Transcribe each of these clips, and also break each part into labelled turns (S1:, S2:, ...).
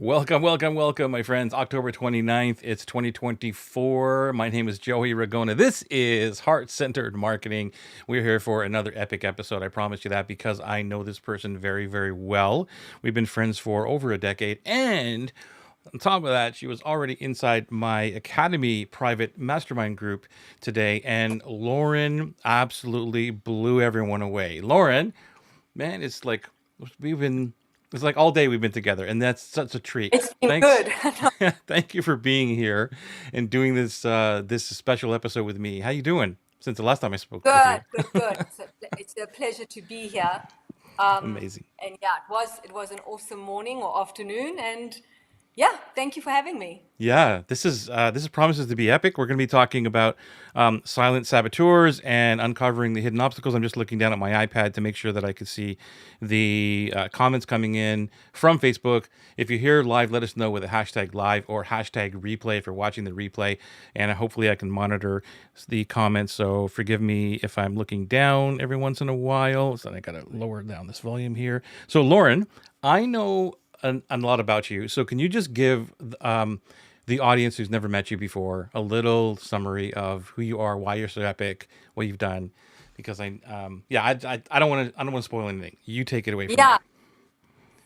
S1: Welcome, welcome, welcome, my friends. October 29th, it's 2024. My name is Joey Ragona. This is Heart-Centered Marketing. We're here for another epic episode. I promise you that because I know this person very, very well. We've been friends for over a decade. And on top of that, she was already inside my Academy private mastermind group today. And Lauren absolutely blew everyone away. Lauren, man, we've been it's like all day we've been together, and that's such a treat.
S2: It's been
S1: Thanks.
S2: good.
S1: Thank you for being here and doing this special episode with me. How you doing since the last time I spoke with
S2: Good,
S1: you?
S2: good, good. It's a pleasure to be here.
S1: Amazing.
S2: And yeah, it was an awesome morning or afternoon, and yeah, thank you for having me.
S1: Yeah, this is promises to be epic. We're going to be talking about silent saboteurs and uncovering the hidden obstacles. I'm just looking down at my iPad to make sure that I can see the comments coming in from Facebook. If you're here live, let us know with a hashtag live or hashtag replay if you're watching the replay, and hopefully I can monitor the comments. So forgive me if I'm looking down every once in a while. So I got to lower down this volume here. So Lauren, I know a lot about you. So can you just give the audience who's never met you before a little summary of who you are, why you're so epic, what you've done? Because I don't want to spoil anything. You take it away from
S2: Yeah,
S1: there.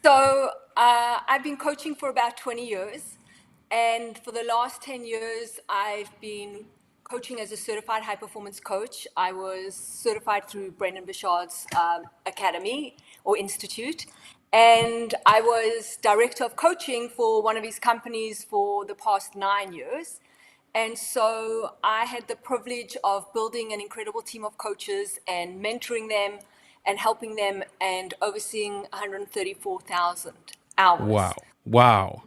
S2: so I've been coaching for about 20 years, and for the last 10 years, I've been coaching as a certified high performance coach. I was certified through Brendan Bouchard's academy or institute, and I was director of coaching for one of his companies for the past 9 years. And so I had the privilege of building an incredible team of coaches and mentoring them and helping them and overseeing 134,000 hours.
S1: Wow. Wow.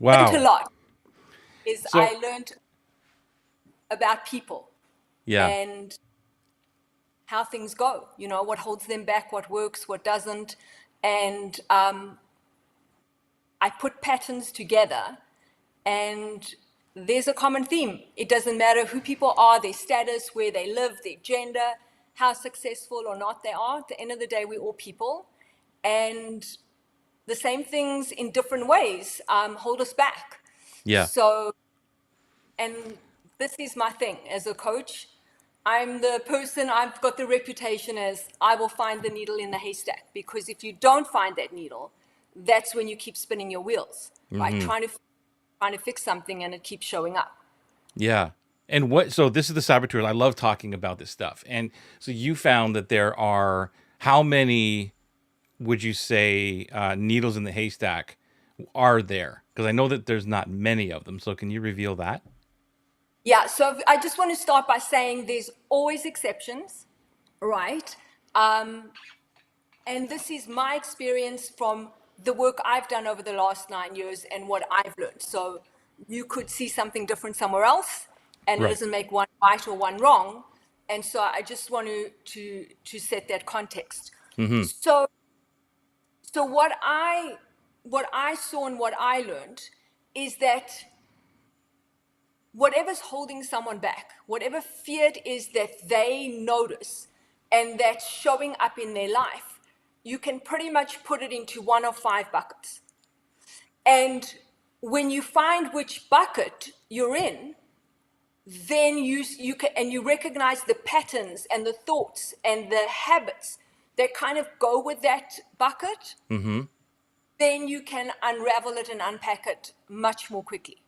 S2: Learned a
S1: Wow.
S2: lot is
S1: So
S2: I learned about people
S1: yeah.
S2: and how things go, what holds them back, what works, what doesn't. And I put patterns together, and there's a common theme. It doesn't matter who people are, their status, where they live, their gender, how successful or not they are. At the end of the day, we're all people. And the same things in different ways hold us back.
S1: Yeah.
S2: So, and this is my thing as a coach. I'm the person, I've got the reputation as I will find the needle in the haystack, because if you don't find that needle, that's when you keep spinning your wheels, right?
S1: Mm-hmm.
S2: Trying to fix something and it keeps showing up.
S1: Yeah. And so this is the saboteurs. I love talking about this stuff. And so you found that there are how many would you say needles in the haystack are there? Because I know that there's not many of them. So can you reveal that?
S2: Yeah, so I just want to start by saying there's always exceptions, right? And this is my experience from the work I've done over the last 9 years and what I've learned. So you could see something different somewhere else, and it
S1: Right.
S2: doesn't make one right or one wrong. And so I just want to set that context.
S1: Mm-hmm.
S2: So what I saw and what I learned is that whatever's holding someone back, whatever fear it is that they notice and that's showing up in their life, you can pretty much put it into one of 5 buckets. And when you find which bucket you're in, then you recognize the patterns and the thoughts and the habits that kind of go with that bucket,
S1: Mm-hmm.
S2: then you can unravel it and unpack it much more quickly.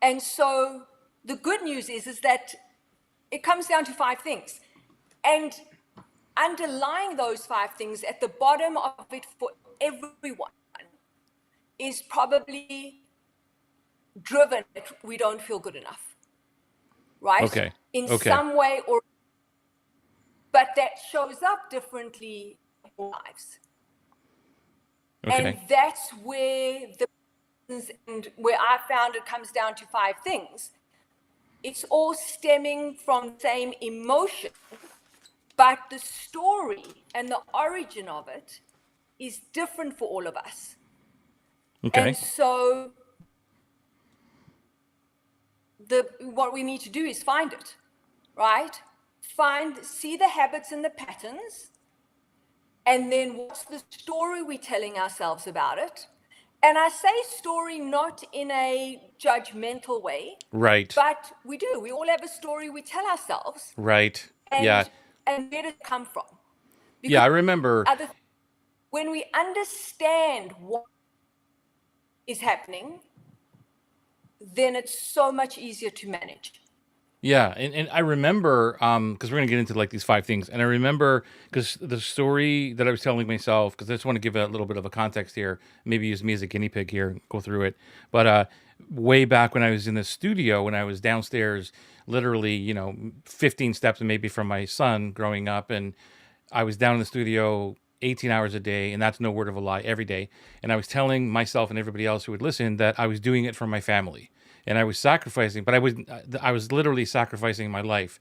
S2: And so the good news is that it comes down to 5 things. And underlying those 5 things at the bottom of it for everyone is probably driven that we don't feel good enough, right?
S1: Okay.
S2: In
S1: Okay.
S2: some way or, but that shows up differently in our lives. And
S1: Okay.
S2: that's where and where I found it comes down to 5 things. It's all stemming from the same emotion, but the story and the origin of it is different for all of us. And
S1: Okay.
S2: so what we need to do is find it, right? See the habits and the patterns, and then what's the story we're telling ourselves about it, And I say story not in a judgmental way,
S1: Right.
S2: but we do. We all have a story we tell ourselves.
S1: Right. Yeah.
S2: And where does it come from?
S1: Yeah,
S2: Because
S1: I remember.
S2: when we understand what is happening, then it's so much easier to manage.
S1: Yeah, and I remember because we're gonna get into like these five things, and I remember because the story that I was telling myself, because I just want to give a little bit of a context here, maybe use me as a guinea pig here, and go through it. But way back when I was in the studio, when I was downstairs, literally, 15 steps maybe from my son growing up, and I was down in the studio 18 hours a day, and that's no word of a lie, every day. And I was telling myself and everybody else who would listen that I was doing it for my family, and I was sacrificing, but I was literally sacrificing my life.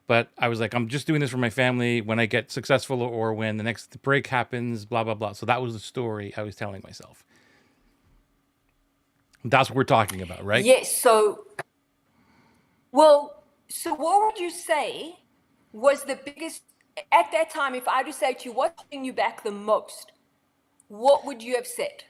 S1: But I was like, I'm just doing this for my family. When I get successful or when the next break happens, blah blah blah. So that was the story I was telling myself. That's what we're talking about, right?
S2: Yes. So what would you say was the biggest, at that time, if I had to say to you, what's holding you back the most, what would you have said?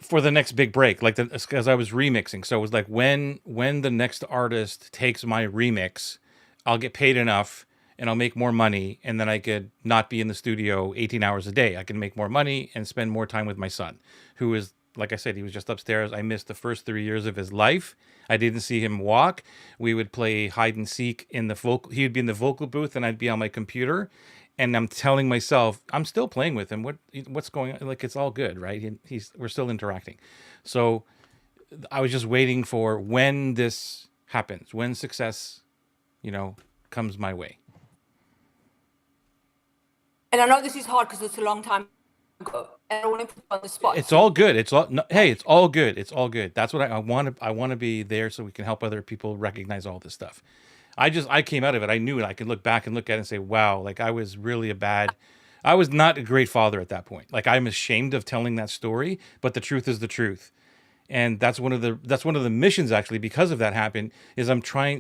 S1: For the next big break, like because I was remixing, so it was like when the next artist takes my remix, I'll get paid enough and I'll make more money, and then I could not be in the studio 18 hours a day. I can make more money and spend more time with my son, who is, like I said, he was just upstairs. I missed the first 3 years of his life. I didn't see him walk. We would play hide and seek in the vocal. He would be in the vocal booth, and I'd be on my computer. And I'm telling myself, I'm still playing with him. What's going on? Like, it's all good, right? We're still interacting. So I was just waiting for when this happens, when success, comes my way.
S2: And I know this is hard because it's a long time ago, and I don't want to put you on the spot.
S1: It's all good. It's all no, hey, it's all good. It's all good. That's what I want to. I want to be there so we can help other people recognize all this stuff. I came out of it. I knew it. I could look back and look at it and say, wow, like I was really I was not a great father at that point. Like, I'm ashamed of telling that story, but the truth is the truth. And that's one of the missions, actually, because of that happened, is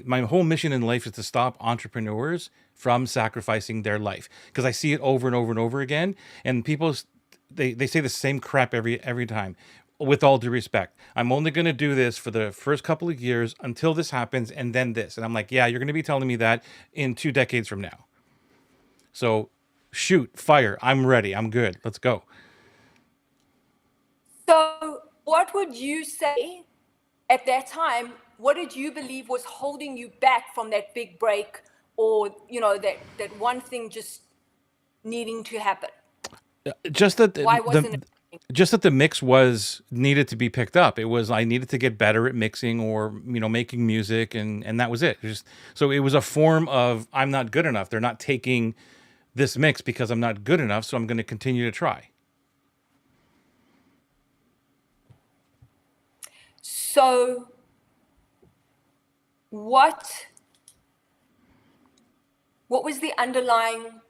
S1: my whole mission in life is to stop entrepreneurs from sacrificing their life, because I see it over and over and over again. And people, they say the same crap every time. With all due respect, I'm only going to do this for the first couple of years until this happens, and then this. And I'm like, yeah, you're going to be telling me that in 2 decades from now. So shoot, fire. I'm ready. I'm good. Let's go.
S2: So what would you say at that time? What did you believe was holding you back from that big break, or that one thing just needing to happen?
S1: Just that
S2: Why wasn't it?
S1: just that the mix was needed to be picked up. It was, I needed to get better at mixing, or making music, and that was it. So it was a form of, I'm not good enough. They're not taking this mix because I'm not good enough, so I'm going to continue to try.
S2: So what was the underlying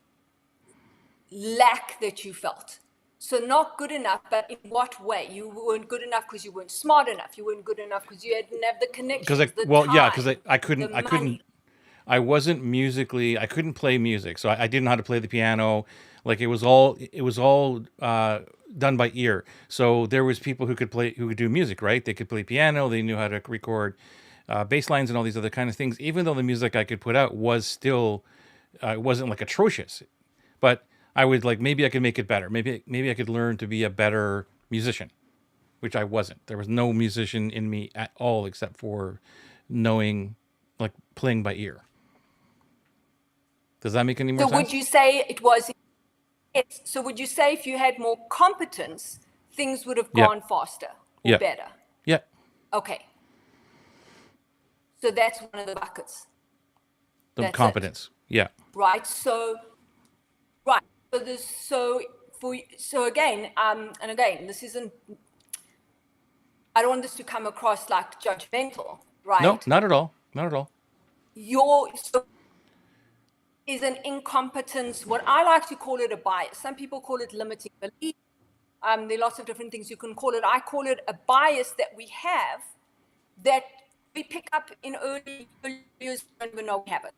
S2: lack that you felt? So not good enough, but in what way? You weren't good enough because you weren't smart enough. You weren't good enough because you didn't have the connections, the time,
S1: Because I couldn't,
S2: the money.
S1: I wasn't musically, I couldn't play music, so I didn't know how to play the piano. Like, it was all done by ear. So there was people who could do music, right? They could play piano. They knew how to record bass lines and all these other kind of things. Even though the music I could put out was still, it wasn't like atrocious, but I would like, maybe I could make it better. Maybe I could learn to be a better musician, which I wasn't. There was no musician in me at all except for knowing, like, playing by ear. Does that make any more
S2: So
S1: sense?
S2: would you say it was? Yes. So would you say if you had more competence, things would have
S1: Yeah.
S2: gone faster or
S1: Yeah.
S2: better?
S1: Yeah.
S2: Okay. So that's one of the buckets.
S1: The
S2: That's it.
S1: competence. Yeah.
S2: Right. So right. So this so again, and again, this isn't, I don't want this to come across like judgmental, right?
S1: No, not at all. Not at all.
S2: So is an incompetence, what I like to call it a bias. Some people call it limiting belief. There are lots of different things you can call it. I call it a bias that we have, that we pick up in early years, we don't even know we have it,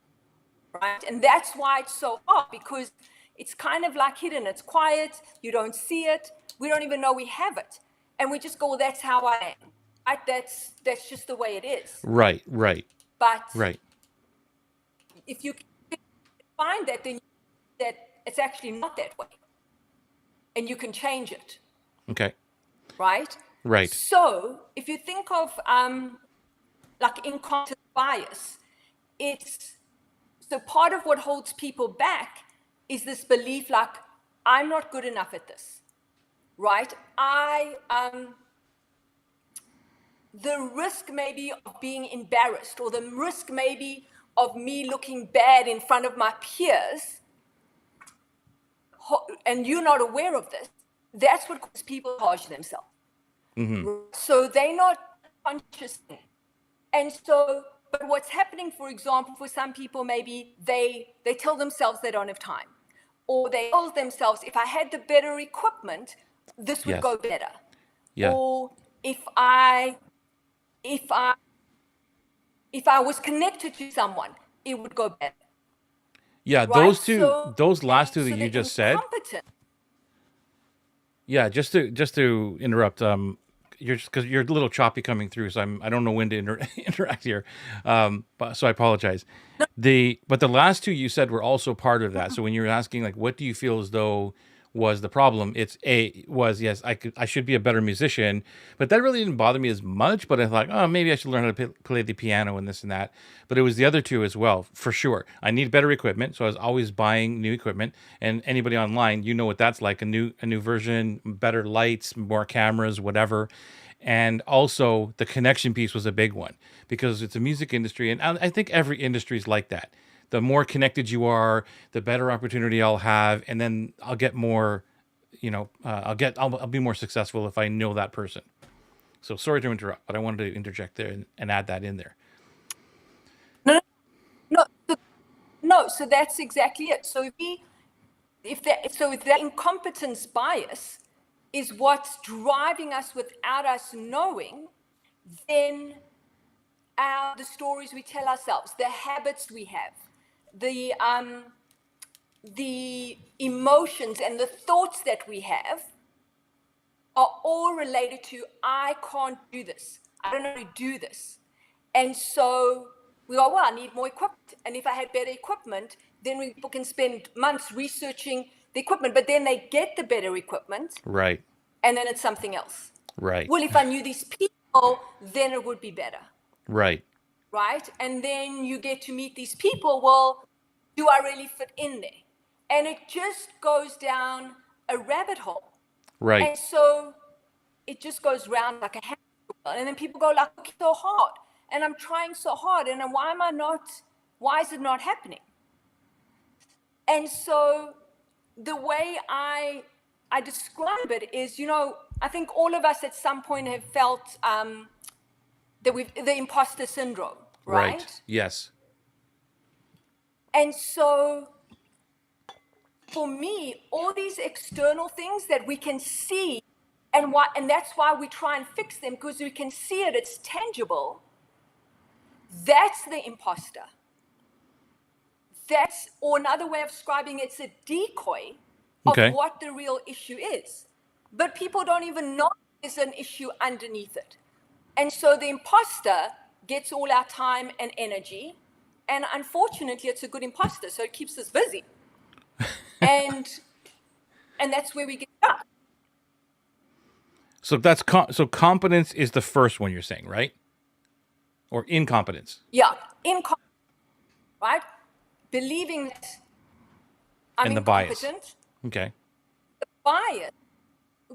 S2: right? And that's why it's so hard, because it's kind of like hidden. It's quiet. You don't see it. We don't even know we have it. And we just go, well, that's how I am. Right? That's just the way it is.
S1: Right. Right.
S2: But
S1: Right.
S2: if you find that, then that it's actually not that way. And you can change it.
S1: Okay.
S2: Right?
S1: Right.
S2: So if you think of like incompetence bias, it's so part of what holds people back is this belief like, I'm not good enough at this, right? The risk maybe of being embarrassed, or the risk maybe of me looking bad in front of my peers, and you're not aware of this, that's what causes people to harsh themselves. So they're not conscious. And so, but what's happening, for example, for some people, maybe they tell themselves they don't have time, or they tell themselves, if I had the better equipment, this would
S1: Yes.
S2: go better.
S1: Yeah.
S2: Or if I was connected to someone, it would go better.
S1: Yeah.
S2: Right?
S1: Those last two that
S2: so
S1: you
S2: the
S1: just said.
S2: incompetence.
S1: Yeah. Just to interrupt. You're because you're a little choppy coming through, so I don't know when to interact here. But so I apologize. But the last two you said were also part of that. So when you're asking like, what do you feel as though was the problem? Yes, I should be a better musician, but that really didn't bother me as much. But I thought, oh, maybe I should learn how to play the piano and this and that. But it was the other two as well, for sure. I need better equipment, so I was always buying new equipment. And anybody online, you know what that's like, a new version, better lights, more cameras, whatever. And also the connection piece was a big one because it's a music industry, and I think every industry is like that. The more connected you are, the better opportunity I'll have, and then I'll get more. I'll be more successful if I know that person. So sorry to interrupt, but I wanted to interject there and add that in there.
S2: No, no, no. So that's exactly it. So if that incompetence bias is what's driving us without us knowing, then the stories we tell ourselves, the habits we have, the emotions and the thoughts that we have are all related to, I can't do this. I don't know how to do this. And so we go, well, I need more equipment. And if I had better equipment, then people can spend months researching the equipment, but then they get the better equipment,
S1: Right.
S2: and then it's something else.
S1: Right.
S2: Well, if I knew these people, then it would be better.
S1: Right.
S2: Right? And then you get to meet these people. Well, do I really fit in there? And it just goes down a rabbit hole.
S1: Right.
S2: And so it just goes round like a hamster wheel. And then people go like, okay, so hard. And I'm trying so hard. And then why is it not happening? And so the way I describe it is, I think all of us at some point have felt the imposter syndrome, right?
S1: Yes.
S2: And so for me, all these external things that we can see, and that's why we try and fix them, because we can see it, it's tangible. That's the imposter. Or another way of describing it's a decoy of
S1: Okay.
S2: what the real issue is. But people don't even know there's an issue underneath it. And so the imposter gets all our time and energy. And unfortunately, it's a good imposter, so it keeps us busy. and that's where we get stuck.
S1: So so competence is the first one you're saying, right? Or incompetence.
S2: Yeah, incompetence, right? Believing that I'm
S1: And the bias.
S2: incompetent.
S1: Okay.
S2: Bias,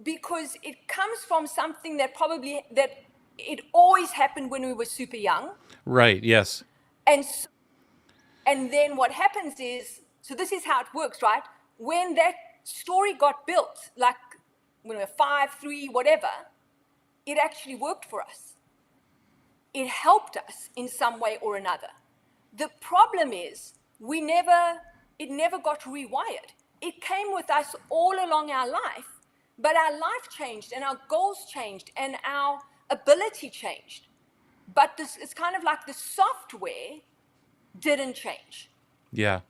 S2: because it comes from something that it always happened when we were super young.
S1: Right. Yes.
S2: And then what happens is, so this is how it works, right? When that story got built, like when we were 5, 3, whatever, it actually worked for us. It helped us in some way or another. The problem is it never got rewired. It came with us all along our life, but our life changed and our goals changed and our ability changed. But it's kind of like the software didn't change.
S1: Yeah.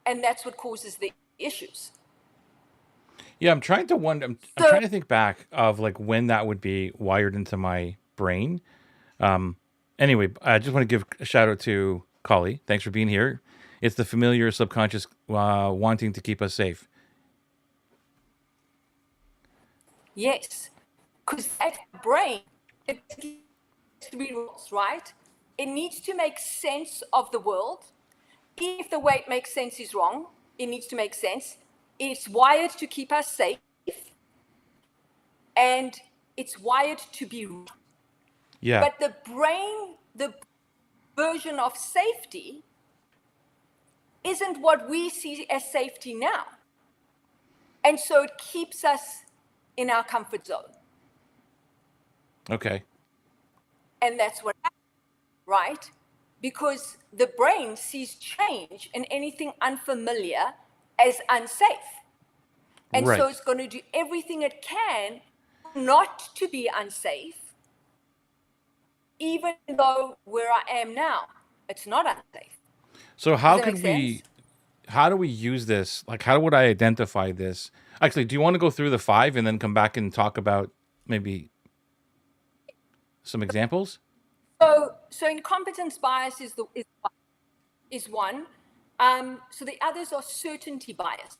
S2: And that's what causes the issues.
S1: Yeah, I'm trying to wonder. I'm
S2: So
S1: trying to think back of like when that would be wired into my brain. Anyway, I just want to give a shout out to Collie. Thanks for being here. It's the familiar subconscious wanting to keep us safe.
S2: yes, because that brain, it basically has three rules, right? It needs to make sense of the world. Even if the way it makes sense is wrong, it needs to make sense. It's wired to keep us safe, and it's wired to be right.
S1: Yeah.
S2: But the brain, the version of safety, isn't what we see as safety now. And so it keeps us in our comfort zone.
S1: Okay.
S2: And that's what happens, right? Because the brain sees change and anything unfamiliar as unsafe. And so
S1: Right.
S2: it's going to do everything it can not to be unsafe, even though where I am now, it's not unsafe.
S1: So
S2: Does
S1: how
S2: that make
S1: could
S2: sense?
S1: we? How do we use this? Like, how would I identify this? Actually, do you want to go through the five and then come back and talk about maybe some examples?
S2: So incompetence bias is one. So the others are certainty bias,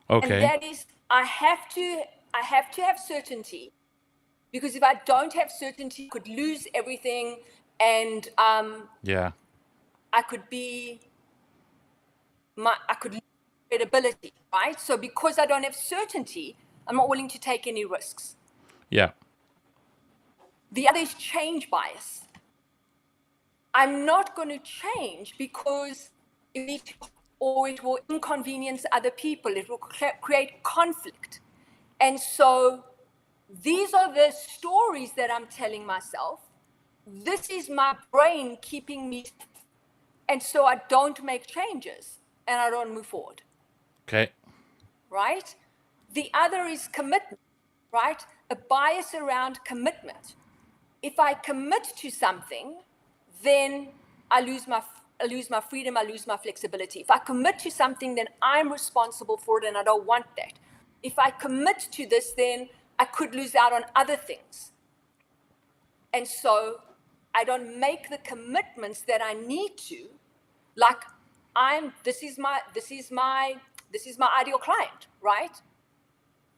S2: and
S1: Okay.
S2: that is I have to have certainty, because if I don't have certainty, I could lose everything, and
S1: Yeah.
S2: I could be I could lose credibility, right? So because I don't have certainty, I'm not willing to take any risks.
S1: Yeah.
S2: The other is change bias. I'm not going to change because or it will inconvenience other people. It will create conflict. And so these are the stories that I'm telling myself. This is my brain keeping me, and so I don't make changes and I don't move forward,
S1: Okay.
S2: right? The other is commitment, right? A bias around commitment. If I commit to something, then I lose my freedom, I lose my flexibility. If I commit to something, then I'm responsible for it, and I don't want that. If I commit to this, then I could lose out on other things. And so I don't make the commitments that I need to. Like, this is my ideal client, right?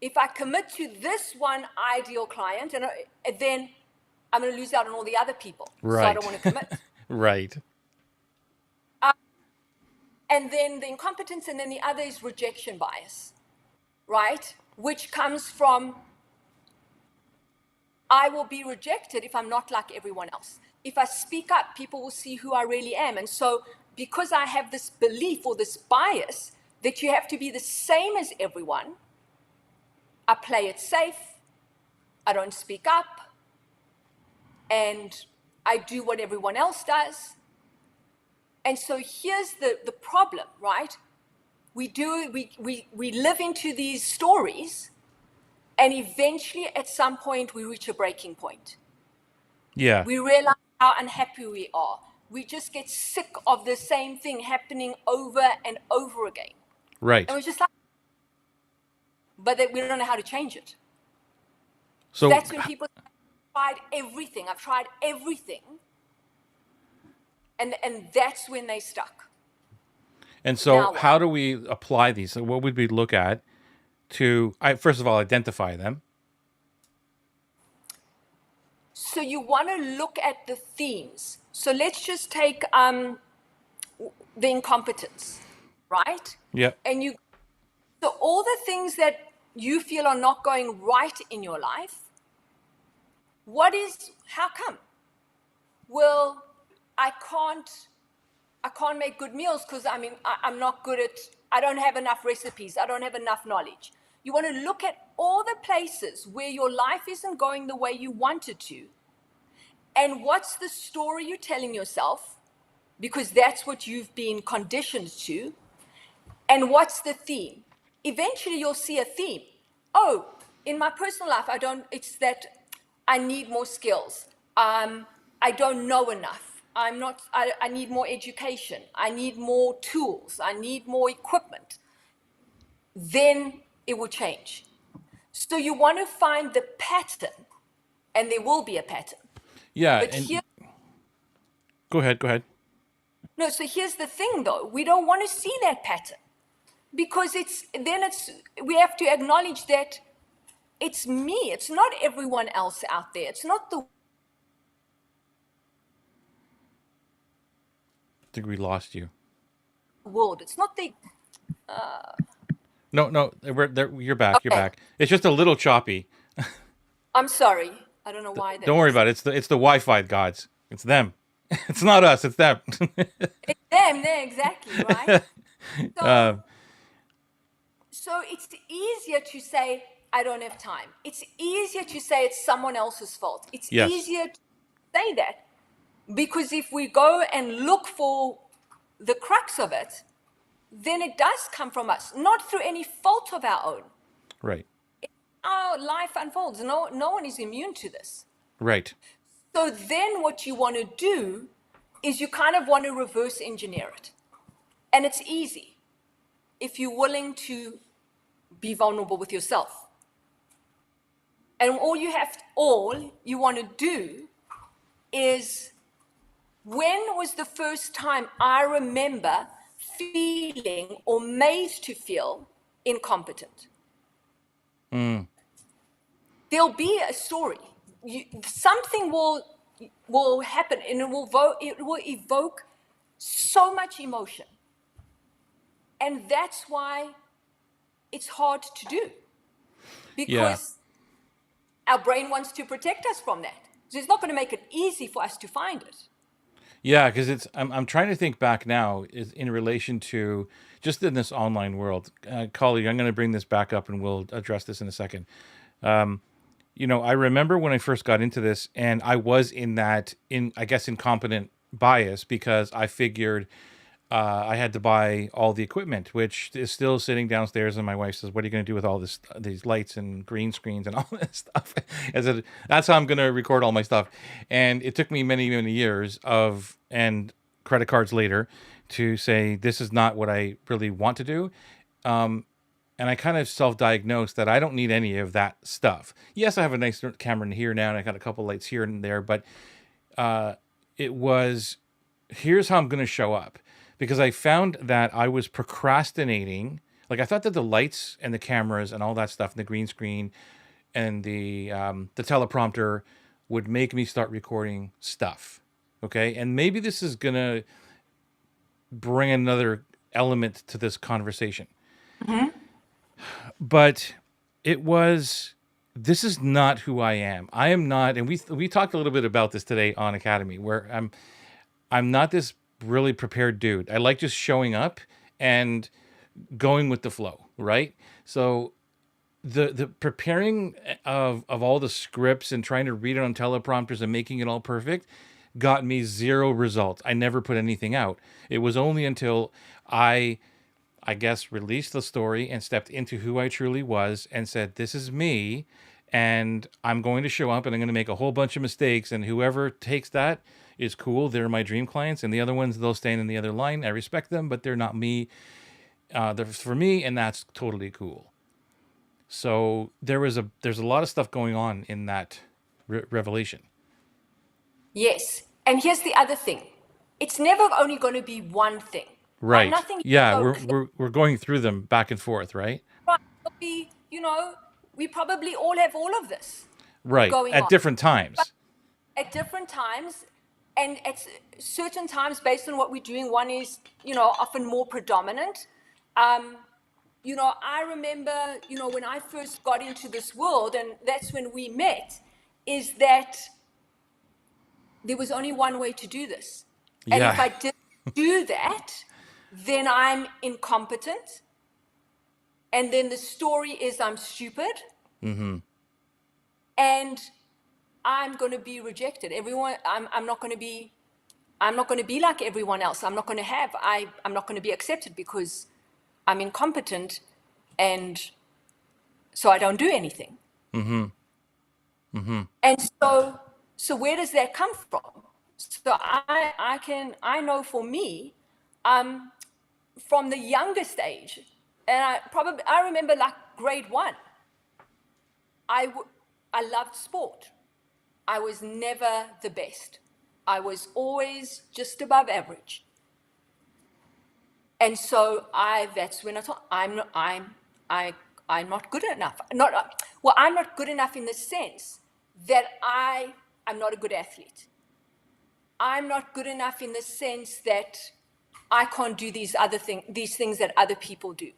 S2: If I commit to this one ideal client, and then I'm going to lose out on all the other people. So I don't
S1: Right.
S2: want to commit.
S1: Right.
S2: And then the incompetence, and then the other is rejection bias, right? Which comes from, I will be rejected if I'm not like everyone else. If I speak up, people will see who I really am. And so, because I have this belief or this bias that you have to be the same as everyone, I play it safe, I don't speak up, and I do what everyone else does. And so here's the problem, right? We live into these stories, and eventually at some point we reach a breaking point.
S1: Yeah.
S2: We realize how unhappy we are. We just get sick of the same thing happening over and over again. And
S1: Right.
S2: we're just like, but that we don't know how to change it. So
S1: So
S2: that's when people say, I've tried everything. And that's when they stuck.
S1: and so
S2: Now what?
S1: how do we apply these? So what would we look at to first of all identify them?
S2: So you want to look at the themes. So let's just take the incompetence, right?
S1: Yeah.
S2: And so all the things that you feel are not going right in your life, how come? Well, I can't make good meals because I'm not good at, I don't have enough recipes, I don't have enough knowledge. You want to look at all the places where your life isn't going the way you want it to, and what's the story you're telling yourself, because that's what you've been conditioned to, and what's the theme. Eventually you'll see a theme. Oh, in my personal life, it's that I need more skills. I don't know enough. I need more education. I need more tools. I need more equipment. Then it will change. So you want to find the pattern, and there will be a pattern.
S1: Yeah,
S2: But
S1: and go ahead, go ahead.
S2: no, so here's the thing though. We don't want to see that pattern because we have to acknowledge that it's me. It's not everyone else out there. It's not the
S1: I think we lost you.
S2: world. It's not the,
S1: No, no, we're there. You're back. You're
S2: okay.
S1: back. It's just a little choppy.
S2: I'm sorry. I don't know why that
S1: Don't worry
S2: is.
S1: about it. It's the Wi-Fi gods. It's them. It's not us. It's them.
S2: It's them, there, exactly, right?
S1: uh,
S2: So, so it's easier to say, I don't have time. It's easier to say it's someone else's fault. It's
S1: yes.
S2: easier to say that because if we go and look for the crux of it, then it does come from us, not through any fault of our own.
S1: Right.
S2: Our life unfolds. No one is immune to this.
S1: Right.
S2: So then what you want to do is you kind of want to reverse engineer it. And it's easy if you're willing to be vulnerable with yourself. And all you want to do is, when was the first time I remember feeling or made to feel incompetent? There'll be a story. Something will happen, and it will evoke so much emotion. And that's why it's hard to do,
S1: Yeah.
S2: because our brain wants to protect us from that. So it's not going to make it easy for us to find it.
S1: Yeah, because I'm trying to think back now is in relation to just in this online world. Colleague, I'm going to bring this back up and we'll address this in a second. I remember when I first got into this, and I was in that I guess incompetent bias because I figured I had to buy all the equipment, which is still sitting downstairs. And my wife says, "What are you going to do with all these lights and green screens and all this stuff?" I said, "That's how I'm going to record all my stuff." And it took me many, many years and credit cards later to say this is not what I really want to do. And I kind of self-diagnosed that I don't need any of that stuff. Yes, I have a nice camera in here now, and I got a couple lights here and there, but it was, here's how I'm going to show up, because I found that I was procrastinating. Like I thought that the lights and the cameras and all that stuff, and the green screen and the teleprompter would make me start recording stuff. Okay, and maybe this is gonna bring another element to this conversation. But it was, this is not who I am. I am not, and we talked a little bit about this today on Academy, where I'm not this really prepared dude. I like just showing up and going with the flow, right? So the preparing of all the scripts and trying to read it on teleprompters and making it all perfect got me zero results. I never put anything out. It was only until I guess, released the story and stepped into who I truly was and said, this is me. And I'm going to show up and I'm going to make a whole bunch of mistakes. And whoever takes that is cool. They're my dream clients. And the other ones, they'll stand in the other line. I respect them, but they're not me. They're for me. And that's totally cool. So there's a lot of stuff going on in that revelation.
S2: Yes. And here's the other thing. It's never only going to be one thing, right?
S1: Right.
S2: Nothing is
S1: Yeah.
S2: so
S1: We're,
S2: clear.
S1: we're, we're going through them back and forth, right?
S2: Right. We probably all have all of this
S1: Right.
S2: going
S1: At
S2: on.
S1: different
S2: But
S1: times.
S2: at different times, and at certain times, based on what we're doing, one is, often more predominant. I remember, when I first got into this world, and that's when we met, is that there was only one way to do this. And if
S1: Yeah.
S2: I didn't do that, then I'm incompetent. And then the story is I'm stupid. And I'm going to be rejected. I'm not going to be like everyone else. I'm not going to be accepted because I'm incompetent, and so I don't do anything. And so where does that come from? So I know for me, from the youngest age, and I remember like grade 1, I, w- I loved sport. I was never the best. I was always just above average. And so that's when I thought, I, I'm not good enough. Well, I'm not good enough in the sense that I'm not a good athlete. I'm not good enough in the sense that I can't do these things that other people do.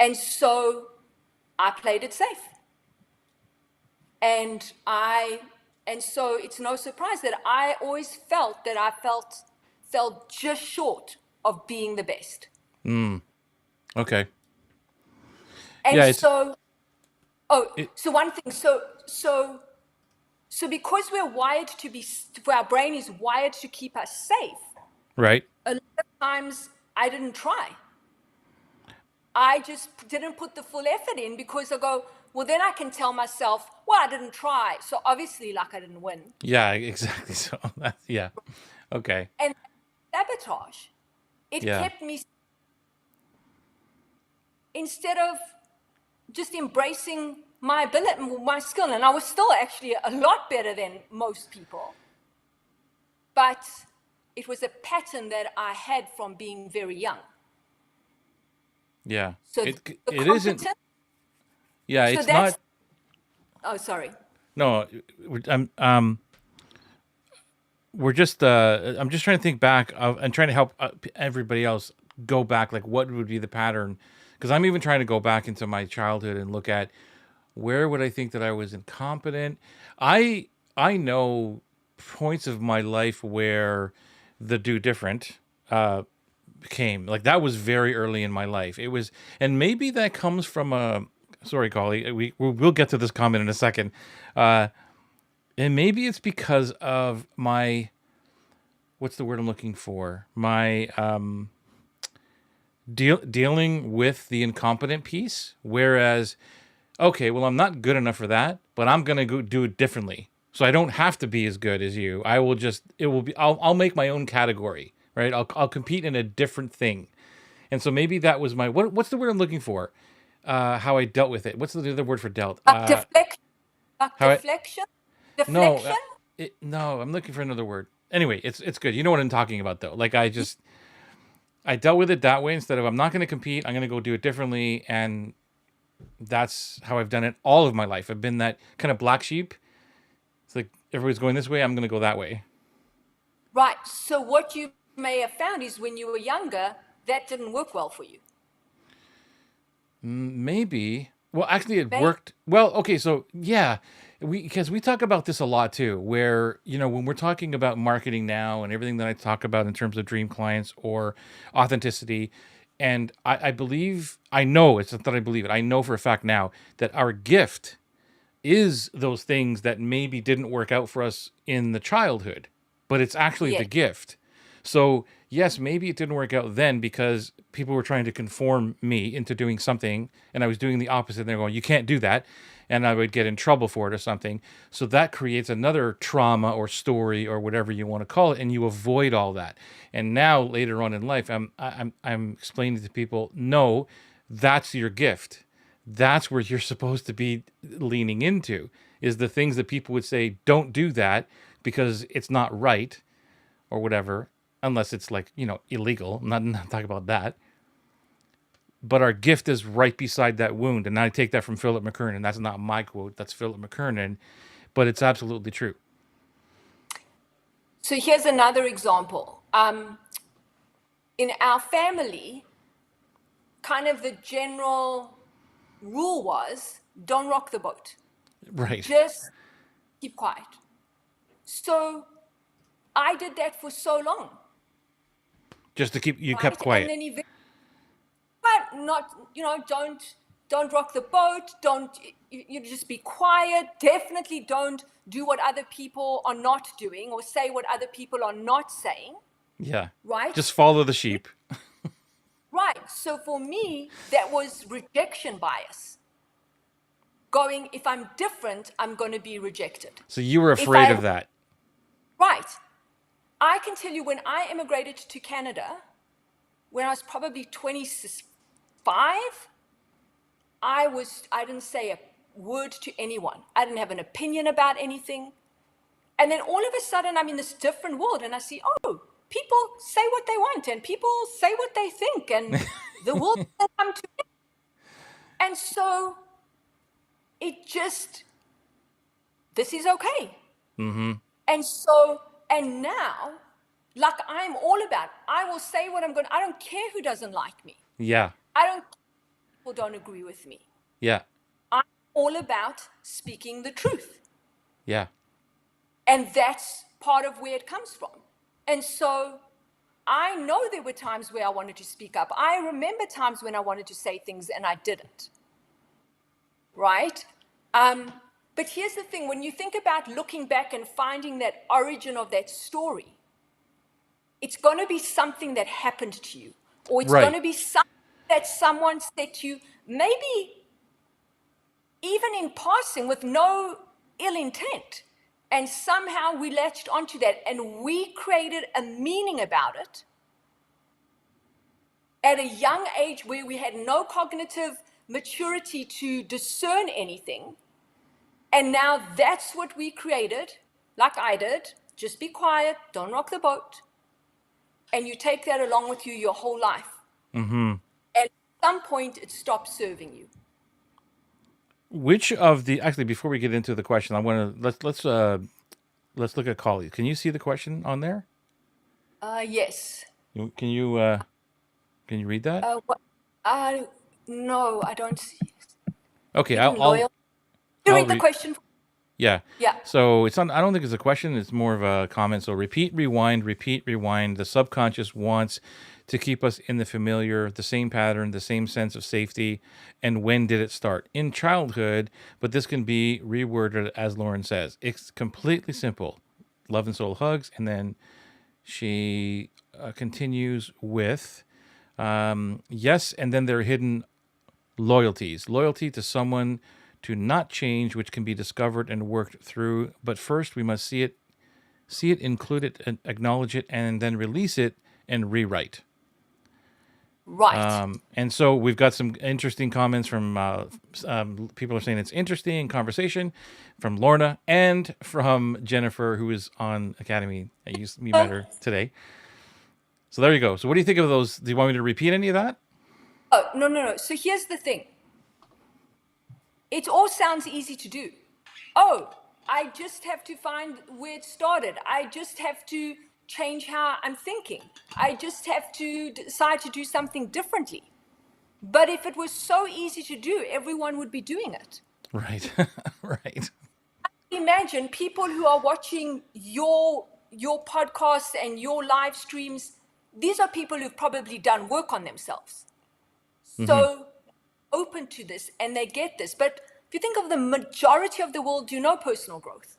S2: And so I played it safe. And so it's no surprise that I always felt that I fell just short of being the best.
S1: Okay.
S2: And
S1: Yeah, it's
S2: so, oh,
S1: it
S2: so one thing, so because we're wired our brain is wired to keep us safe,
S1: right.
S2: a lot of times I didn't try. I just didn't put the full effort in because I go, well, then I can tell myself, well, I didn't try. So obviously, like, I didn't win.
S1: Yeah, exactly. So yeah. Okay.
S2: And sabotage, it
S1: Yeah.
S2: kept me, instead of just embracing my ability, my skill, and I was still actually a lot better than most people. But it was a pattern that I had from being very young.
S1: Yeah.
S2: So the
S1: It isn't.
S2: competence,
S1: Yeah,
S2: so
S1: it's
S2: that's,
S1: not.
S2: oh, sorry.
S1: No, I'm we're just I'm just trying to think back of and trying to help everybody else go back, like what would be the pattern, because I'm even trying to go back into my childhood and look at where would I think that I was incompetent. I know points of my life where the do different came, like that was very early in my life. It was, and maybe that comes from a, sorry Collie, we'll get to this comment in a second, and maybe it's because of my, what's the word I'm looking for? My dealing with the incompetent piece. Whereas, okay, well, I'm not good enough for that, but I'm gonna go do it differently. So I don't have to be as good as you. I will just, it will be. I'll make my own category, right? I'll compete in a different thing. And so maybe that was my, what's the word I'm looking for? How I dealt with it. What's the other word for dealt?
S2: Like deflection, like
S1: How I,
S2: deflection,
S1: no,
S2: deflection.
S1: no, I'm looking for another word. Anyway, it's good. You know what I'm talking about though. Like I dealt with it that way instead of I'm not going to compete. I'm going to go do it differently, and that's how I've done it all of my life. I've been that kind of black sheep. It's like everybody's going this way, I'm going to go that way.
S2: Right. So what you may have found is when you were younger, that didn't work well for you.
S1: Maybe. Well, actually, it
S2: Maybe.
S1: worked. Well, okay, so yeah, because we talk about this a lot too, where when we're talking about marketing now and everything that I talk about in terms of dream clients or authenticity, and I believe, I know, it's not that I believe it, I know for a fact now that our gift is those things that maybe didn't work out for us in the childhood, but it's actually the
S2: Yes.
S1: gift. So, yes, maybe it didn't work out then because people were trying to conform me into doing something and I was doing the opposite. And they're going, you can't do that. And I would get in trouble for it or something. So that creates another trauma or story or whatever you want to call it. And you avoid all that. And now later on in life, I'm explaining to people, no, that's your gift. That's where you're supposed to be leaning into, is the things that people would say don't do that because it's not right or whatever, unless it's like illegal. I'm not talking about that, but our gift is right beside that wound. And I take that from Philip McKernan. That's not my quote, that's Philip McKernan, but it's absolutely true.
S2: So here's another example. In our family, kind of the general rule was don't rock the boat,
S1: Right.
S2: just keep quiet. So I did that for so long,
S1: Just to keep you kept
S2: right? And
S1: quiet.
S2: then eventually, but not, don't rock the boat. Don't, you just be quiet. Definitely don't do what other people are not doing or say what other people are not saying,
S1: Yeah.
S2: right?
S1: Just follow the sheep.
S2: Right. So for me, that was rejection bias. Going, if I'm different, I'm going to be rejected.
S1: So you were
S2: If
S1: afraid of that.
S2: right. I can tell you when I immigrated to Canada, when I was probably 25, I didn't say a word to anyone. I didn't have an opinion about anything. And then all of a sudden, I'm in this different world, and I see, oh, people say what they want, and people say what they think, and the world has come to me. And so it just, this is okay.
S1: Mm-hmm.
S2: And so, and now, like I'm all about, I will say what I'm going to, I don't care who doesn't like me.
S1: Yeah.
S2: I don't care if people don't agree with me.
S1: Yeah.
S2: I'm all about speaking the truth.
S1: Yeah.
S2: And that's part of where it comes from. And so I know there were times where I wanted to speak up. I remember times when I wanted to say things and I didn't. Right? But here's the thing, when you think about looking back and finding that origin of that story, it's going to be something that happened to you, or it's going
S1: Right.
S2: to be something that someone said to you, maybe even in passing with no ill intent. And somehow we latched onto that and we created a meaning about it at a young age where we had no cognitive maturity to discern anything. And now that's what we created, like I did. Just be quiet, don't rock the boat. And you take that along with you your whole life.
S1: Mm-hmm.
S2: And at some point, it stops serving you.
S1: Which of the actually before we get into the question, I want to let's look at colleagues. Can you see the question on there?
S2: Yes.
S1: Can you read that?
S2: What? No, I don't see.
S1: Okay,
S2: Being loyal. You
S1: I'll
S2: read the
S1: read.
S2: question?
S1: Yeah.
S2: Yeah.
S1: So it's not. I don't think it's a question. It's more of a comment. So repeat, rewind, repeat, rewind. The subconscious wants to keep us in the familiar, the same pattern, the same sense of safety. And when did it start? In childhood, but this can be reworded as Lauren says. It's completely simple. Love and soul hugs, and then she continues with yes, and then there are hidden loyalties. Loyalty to someone to not change, which can be discovered and worked through. But first, we must see it, include it, and acknowledge it, and then release it and rewrite.
S2: Right.
S1: And so we've got some interesting comments from people are saying it's interesting conversation from Lorna and from Jennifer, who is on Academy. You met her today. So there you go. So what do you think of those? Do you want me to repeat any of that?
S2: Oh, no. So here's the thing. It all sounds easy to do. Oh, I just have to find where it started. I just have to change how I'm thinking. I just have to decide to do something differently. But if it was so easy to do, everyone would be doing it.
S1: Right. Right.
S2: Imagine people who are watching your podcasts and your live streams. These are people who've probably done work on themselves.
S1: Mm-hmm.
S2: So open to this and they get this. But if you think of the majority of the world do no personal growth.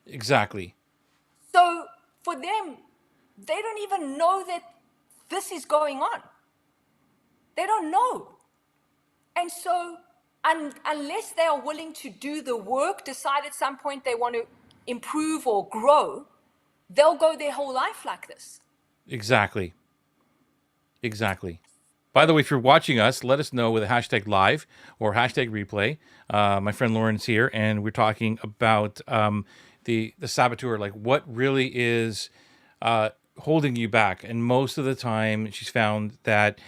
S1: Exactly.
S2: So for them, they don't even know that this is going on. They don't know. And so unless they are willing to do the work, decide at some point they want to improve or grow, they'll go their whole life like this.
S1: Exactly. Exactly. By the way, if you're watching us, let us know with a hashtag live or hashtag replay. My friend Lauren's here, and we're talking about the saboteur, like what really is holding you back. And most of the time, she's found that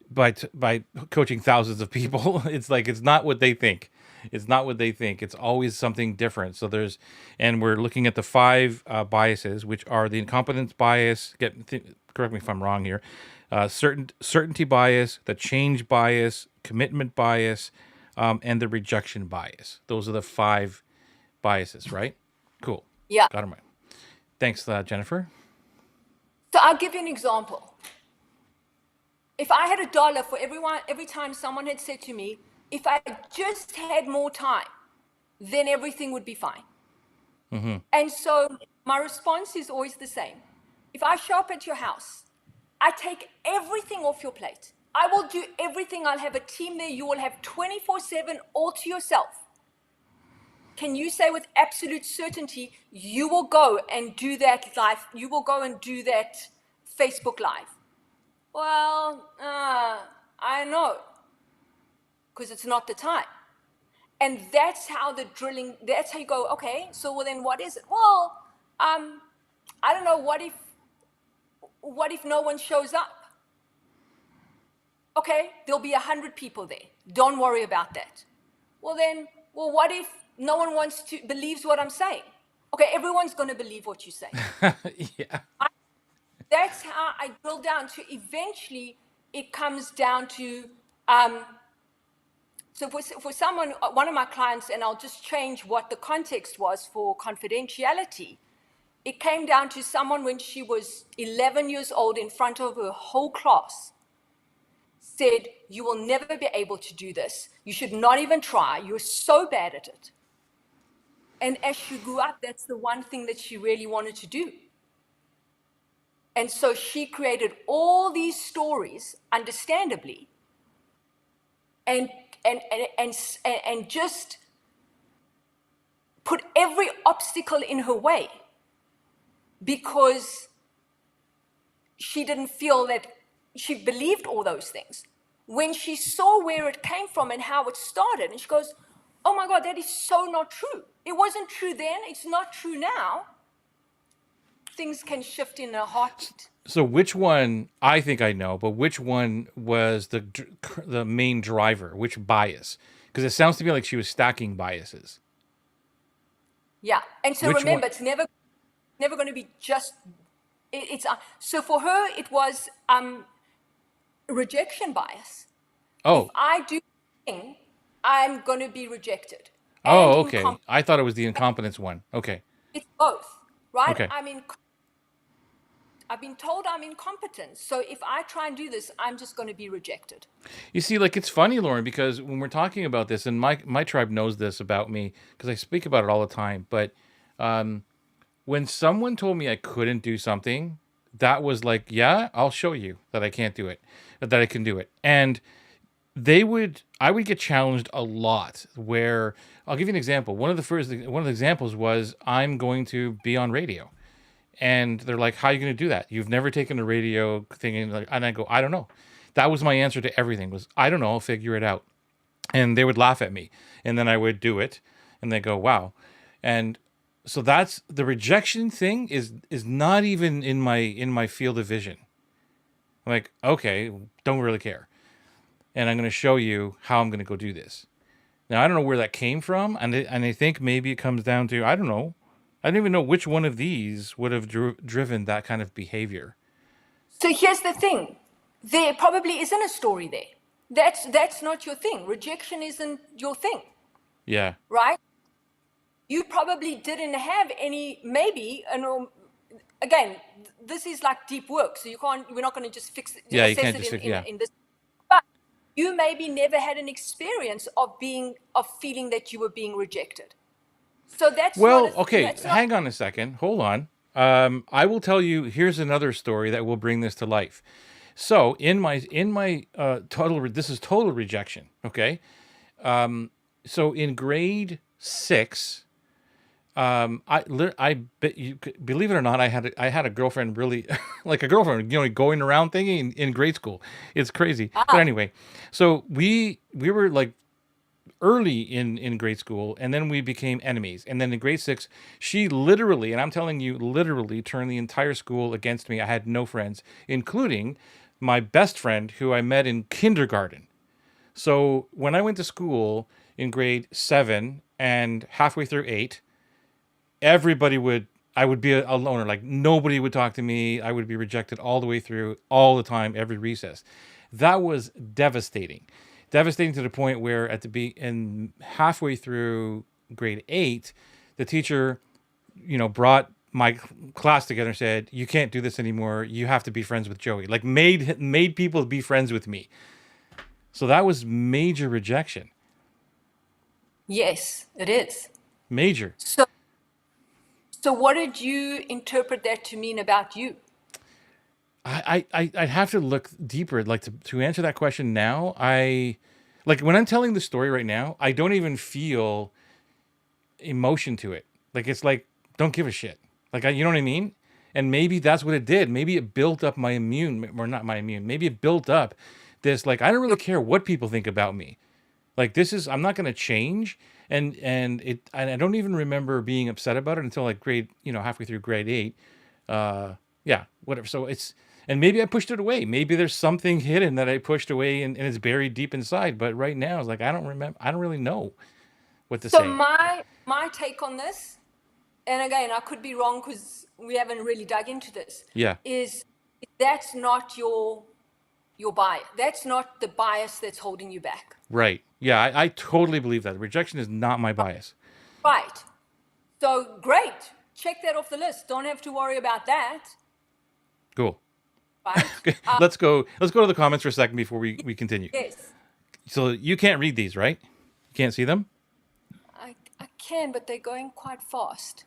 S1: by coaching thousands of people, it's like it's not what they think. It's not what they think. It's always something different. So and we're looking at the five biases, which are the incompetence bias. Correct me if I'm wrong here. Certainty bias, the change bias, commitment bias, and the rejection bias. Those are the five biases, right? Cool.
S2: Yeah.
S1: Got them right. Thanks, Jennifer.
S2: So I'll give you an example. If I had $1 for every time someone had said to me, if I just had more time, then everything would be fine.
S1: Mm-hmm.
S2: And so my response is always the same. If I show up at your house, I take everything off your plate. I will do everything. I'll have a team there. You will have 24/7 all to yourself. Can you say with absolute certainty, you will go and do that live? You will go and do that Facebook Live? Well, I know, because it's not the time. And that's how the drilling, that's how you go, okay, so well then what is it? Well, I don't know, what if no one shows up? Okay, there'll be 100 people there. Don't worry about that. Well then, well, what if no one believes what I'm saying? Okay, everyone's going to believe what you say.
S1: Yeah.
S2: That's how I drill down to eventually it comes down to, so for someone, one of my clients, and I'll just change what the context was for confidentiality, it came down to someone when she was 11 years old in front of her whole class said, you will never be able to do this. You should not even try. You're so bad at it. And as she grew up, that's the one thing that she really wanted to do. And so she created all these stories, understandably, and just put every obstacle in her way because she didn't feel that she believed all those things. When she saw where it came from and how it started, and she goes, oh my God, that is so not true. It wasn't true then, it's not true now. Things can shift in a heartbeat.
S1: So which one, I think I know, but which one was the main driver? Which bias? Because it sounds to me like she was stacking biases.
S2: Yeah, and so
S1: Which one?
S2: remember, it's never going to be just, so for her, it was rejection bias. If
S1: Oh,
S2: I do the thing, I'm going to be rejected. And
S1: oh, okay. I thought it was the incompetence one. Okay,
S2: it's both, right?
S1: okay.
S2: I've been told I'm incompetent. So if I try and do this, I'm just going to be rejected.
S1: You see, like it's funny, Lauren, because when we're talking about this, and my tribe knows this about me because I speak about it all the time. But when someone told me I couldn't do something, that was like, yeah, I'll show you that I can't do it, that I can do it. And I would get challenged a lot where I'll give you an example. One of the examples was I'm going to be on radio. And they're like, how are you going to do that? You've never taken a radio thing. And I go, I don't know. That was my answer to everything was, I don't know. I'll figure it out. And they would laugh at me. And then I would do it. And they go, wow. And so that's the rejection thing is not even in my field of vision. I'm like, okay, don't really care. And I'm going to show you how I'm going to go do this. Now, I don't know where that came from. And I think maybe it comes down to, I don't know. I don't even know which one of these would have driven that kind of behavior.
S2: So here's the thing. There probably isn't a story there. That's not your thing. Rejection isn't your thing.
S1: Yeah.
S2: Right? You probably didn't have any, maybe, again, this is like deep work, so we're not going to just fix it,
S1: Yeah, you
S2: assess
S1: can't
S2: it
S1: just,
S2: in this. But you maybe never had an experience of feeling that you were being rejected. So that's
S1: well,
S2: not
S1: okay, hang on a second. Hold on. I will tell you, here's another story that will bring this to life. So in my this is total rejection, okay? So in grade 6, I bet you believe it or not, I had a girlfriend, really like a girlfriend, going around thingy in grade school. It's crazy. But anyway, so we were like early in grade school, and then we became enemies. And then in grade 6, she literally, and I'm telling you, literally turned the entire school against me. I had no friends, including my best friend who I met in kindergarten. So when I went to school in grade 7 and halfway through 8, I would be a loner. Like nobody would talk to me. I would be rejected all the way through, all the time, every recess. That was devastating. Devastating to the point where halfway through grade 8, the teacher, brought my class together and said, "You can't do this anymore. You have to be friends with Joey." Like made people be friends with me. So that was major rejection.
S2: Yes, it is.
S1: Major.
S2: So what did you interpret that to mean about you?
S1: I'd have to look deeper, like to answer that question now. Like when I'm telling the story right now, I don't even feel emotion to it. Like it's like, don't give a shit. Like you know what I mean? And maybe that's what it did. Maybe it built up my immune, or not my immune. Maybe it built up this, like, I don't really care what people think about me. Like this is I'm not going to change, and I don't even remember being upset about it until like grade, halfway through grade 8. Yeah, whatever. So it's and maybe I pushed it away. Maybe there's something hidden that I pushed away and it's buried deep inside. But right now, it's like I don't remember. I don't really know what to
S2: So
S1: say.
S2: my take on this, and again, I could be wrong because we haven't really dug into this,
S1: Yeah,
S2: is that's not your bias. That's not the bias that's holding you back.
S1: right. Yeah, I totally believe that rejection is not my bias.
S2: Right. So great. Check that off the list. Don't have to worry about that.
S1: Cool.
S2: Right?
S1: Let's go. Let's go to the comments for a second before we continue.
S2: Yes.
S1: So you can't read these, right? You can't see them.
S2: I can, but they're going quite fast.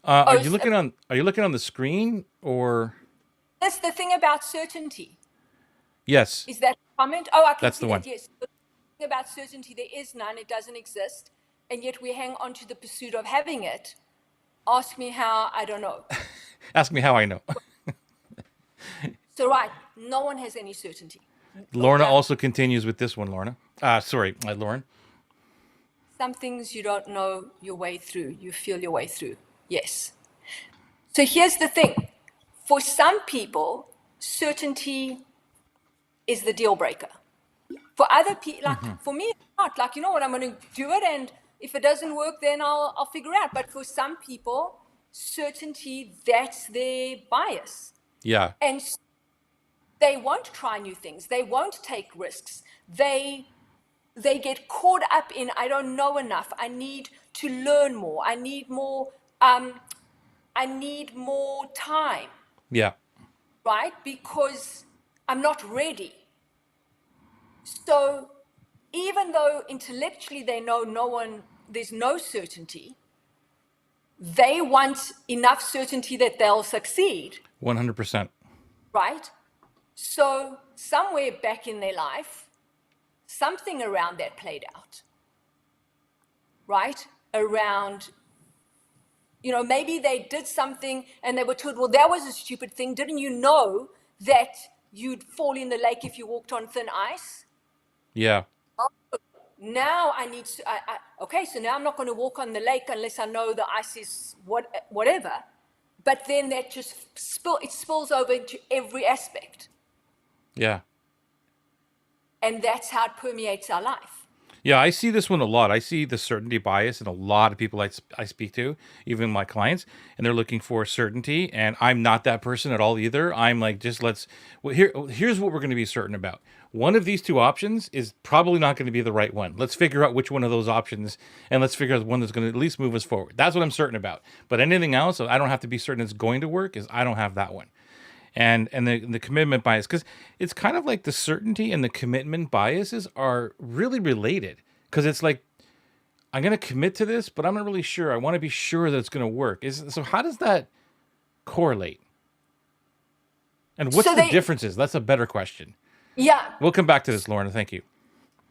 S1: Are
S2: Oh,
S1: you looking on? Are you looking on the screen or?
S2: that's the thing about certainty.
S1: Yes,
S2: Is that a comment? Oh, I can
S1: that's
S2: see
S1: the one.
S2: that. Yes. The thing about certainty, there is none. It doesn't exist. And yet we hang on to the pursuit of having it. Ask me how, I don't know.
S1: Ask me how I know.
S2: So, right, no one has any certainty.
S1: Lorna also continues with this one, Lorna. Sorry, Lauren.
S2: Some things you don't know your way through, you feel your way through. Yes. So, here's the thing for some people, certainty is the deal breaker. For other people, like for me, it's not. Like, you know what, I'm going to do it, and if it doesn't work, then I'll figure it out. But for some people, certainty, that's their bias.
S1: Yeah,
S2: And they won't try new things. They won't take risks. They get caught up in, I don't know enough. I need to learn more. I need more time,
S1: yeah,
S2: right? Because I'm not ready. So even though intellectually they know there's no certainty, they want enough certainty that they'll succeed,
S1: 100%.
S2: right? So somewhere back in their life, something around that played out, right? Around, maybe they did something and they were told, well, that was a stupid thing. Didn't you know that you'd fall in the lake if you walked on thin ice?
S1: Yeah,
S2: Now I need to, okay, so now I'm not going to walk on the lake unless I know the ice is whatever. But then that just spills over into every aspect.
S1: yeah.
S2: And that's how it permeates our life.
S1: Yeah, I see this one a lot. I see the certainty bias in a lot of people I speak to, even my clients, and they're looking for certainty. And I'm not that person at all either. I'm like, just let's. Well, here's what we're going to be certain about. One of these two options is probably not going to be the right one. Let's figure out which one of those options, and let's figure out the one that's going to at least move us forward. That's what I'm certain about. But anything else, I don't have to be certain it's going to work. Is I don't have that one. And the commitment bias, because it's kind of like the certainty and the commitment biases are really related, because it's like I'm going to commit to this, but I'm not really sure. I want to be sure that it's going to work. So how does that correlate, and what's
S2: So
S1: the differences? That's a better question.
S2: yeah,
S1: We'll come back to this, Lorna. Thank you.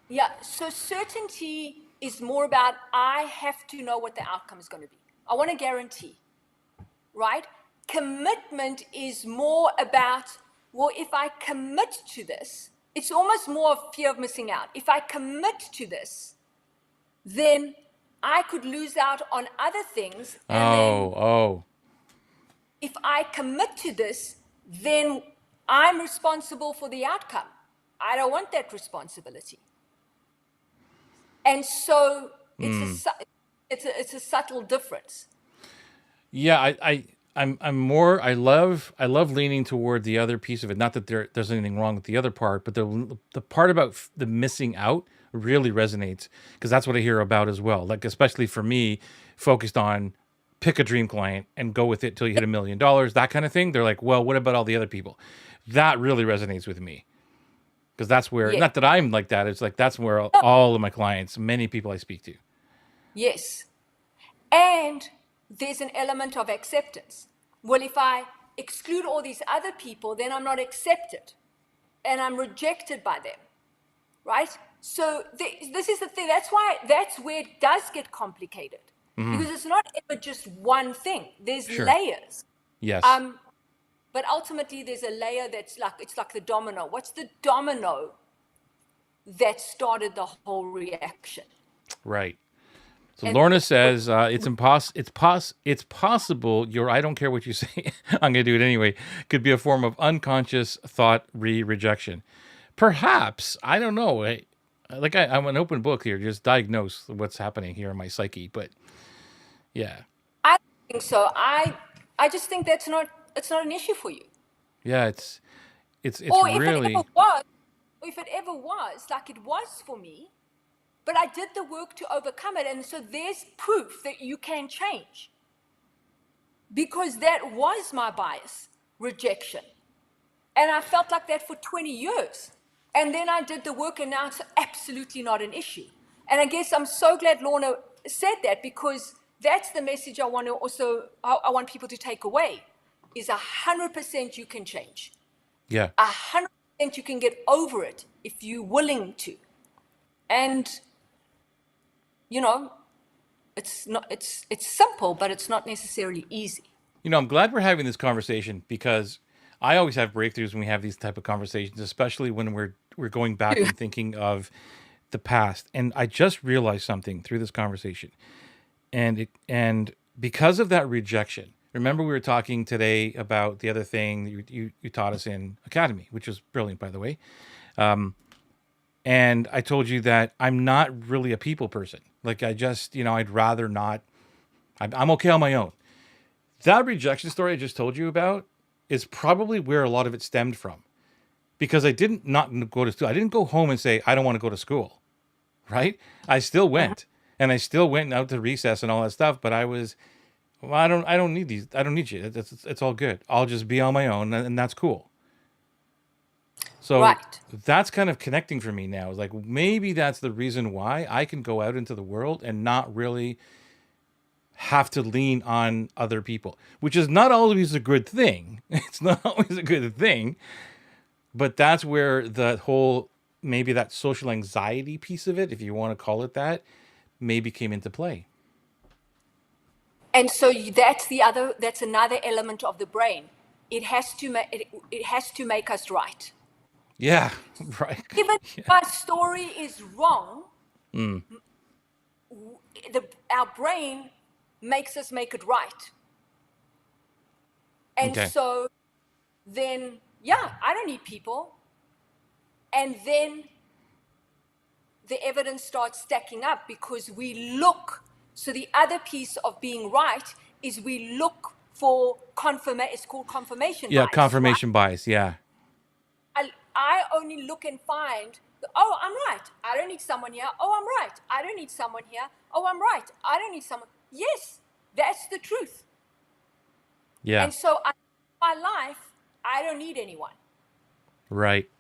S2: yeah. So certainty is more about I have to know what the outcome is going to be. I want to guarantee, right? Commitment is more about, well, if I commit to this, it's almost more of fear of missing out. If I commit to this, then I could lose out on other things. And then
S1: Oh,
S2: if I commit to this, then I'm responsible for the outcome. I don't want that responsibility. And so it's a subtle difference.
S1: yeah. I'm more. I love leaning toward the other piece of it. Not that there's anything wrong with the other part, but the part about the missing out really resonates, because that's what I hear about as well. Like especially for me, focused on pick a dream client and go with it till you hit $1 million, that kind of thing. They're like, well, what about all the other people? That really resonates with me, because that's where,
S2: Yes.
S1: not that I'm like that. It's like that's where all of my clients, many people I speak to.
S2: Yes. And there's an element of acceptance. Well, if I exclude all these other people, then I'm not accepted and I'm rejected by them, right? So this is the thing. That's where it does get complicated, because it's not ever just one thing. There's
S1: Sure.
S2: layers.
S1: Yes.
S2: But ultimately, there's a layer it's like the domino. What's the domino that started the whole reaction.
S1: Right. So
S2: And
S1: Lorna says it's possible your I don't care what you say I'm going to do it anyway could be a form of unconscious thought rejection. Perhaps I don't know. I'm an open book here. Just diagnose what's happening here in my psyche. But yeah,
S2: I don't think so. I just think it's not an issue for you.
S1: yeah, it's
S2: Or if it ever
S1: really
S2: was, like it was for me, but I did the work to overcome it. And so there's proof that you can change. Because that was my bias, rejection. And I felt like that for 20 years. And then I did the work, and now it's absolutely not an issue. And I guess I'm so glad Lorna said that, because that's the message I want to also, I want people to take away, is 100% you can change.
S1: yeah.
S2: 100% you can get over it if you're willing to. And, you know, it's simple, but it's not necessarily easy.
S1: I'm glad we're having this conversation because I always have breakthroughs when we have these type of conversations, especially when we're going back and thinking of the past. And I just realized something through this conversation. And because of that rejection, remember we were talking today about the other thing that you taught us in Academy, which was brilliant, by the way. And I told you that I'm not really a people person. Like I just, I'd rather not. I'm okay on my own. That rejection story I just told you about is probably where a lot of it stemmed from. Because I didn't not go to school. I didn't go home and say, I don't want to go to school. Right? I still went. And I still went out to recess and all that stuff. But I was, well, I don't need these. I don't need you. It's all good. I'll just be on my own. And that's cool. So
S2: Right.
S1: that's kind of connecting for me now. Like maybe that's the reason why I can go out into the world and not really have to lean on other people, which is not always a good thing. It's not always a good thing, but that's where the whole, maybe that social anxiety piece of it, if you want to call it that, maybe came into play.
S2: And so that's another element of the brain. It has to make us right.
S1: Yeah, right.
S2: Even if our story is wrong, our brain makes us make it right. And
S1: Okay.
S2: so then, yeah, I don't need people. And then the evidence starts stacking up because we look. So the other piece of being right is we look for confirmation. It's called confirmation
S1: Yeah,
S2: bias, right?
S1: confirmation bias. Yeah.
S2: I only look and find, oh, I'm right. I don't need someone here. Oh, I'm right. I don't need someone here. Oh, I'm right. I don't need someone. Yes, that's the truth.
S1: Yeah.
S2: And so my life, I don't need anyone.
S1: Right.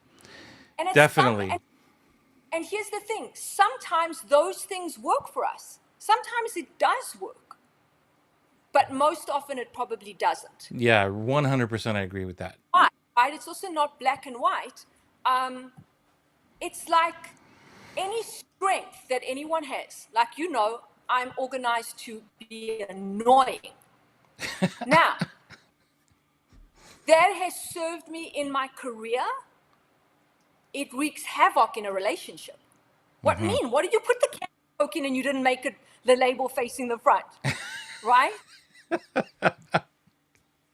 S2: And it's
S1: Definitely.
S2: and here's the thing. Sometimes those things work for us. Sometimes it does work. But most often it probably doesn't.
S1: Yeah, 100% I agree with that.
S2: Right? It's also not black and white. It's like any strength that anyone has. Like, I'm organized to be annoying. Now, that has served me in my career. It wreaks havoc in a relationship. What mean? What did you put the can of Coke in and you didn't make it the label facing the front? Right?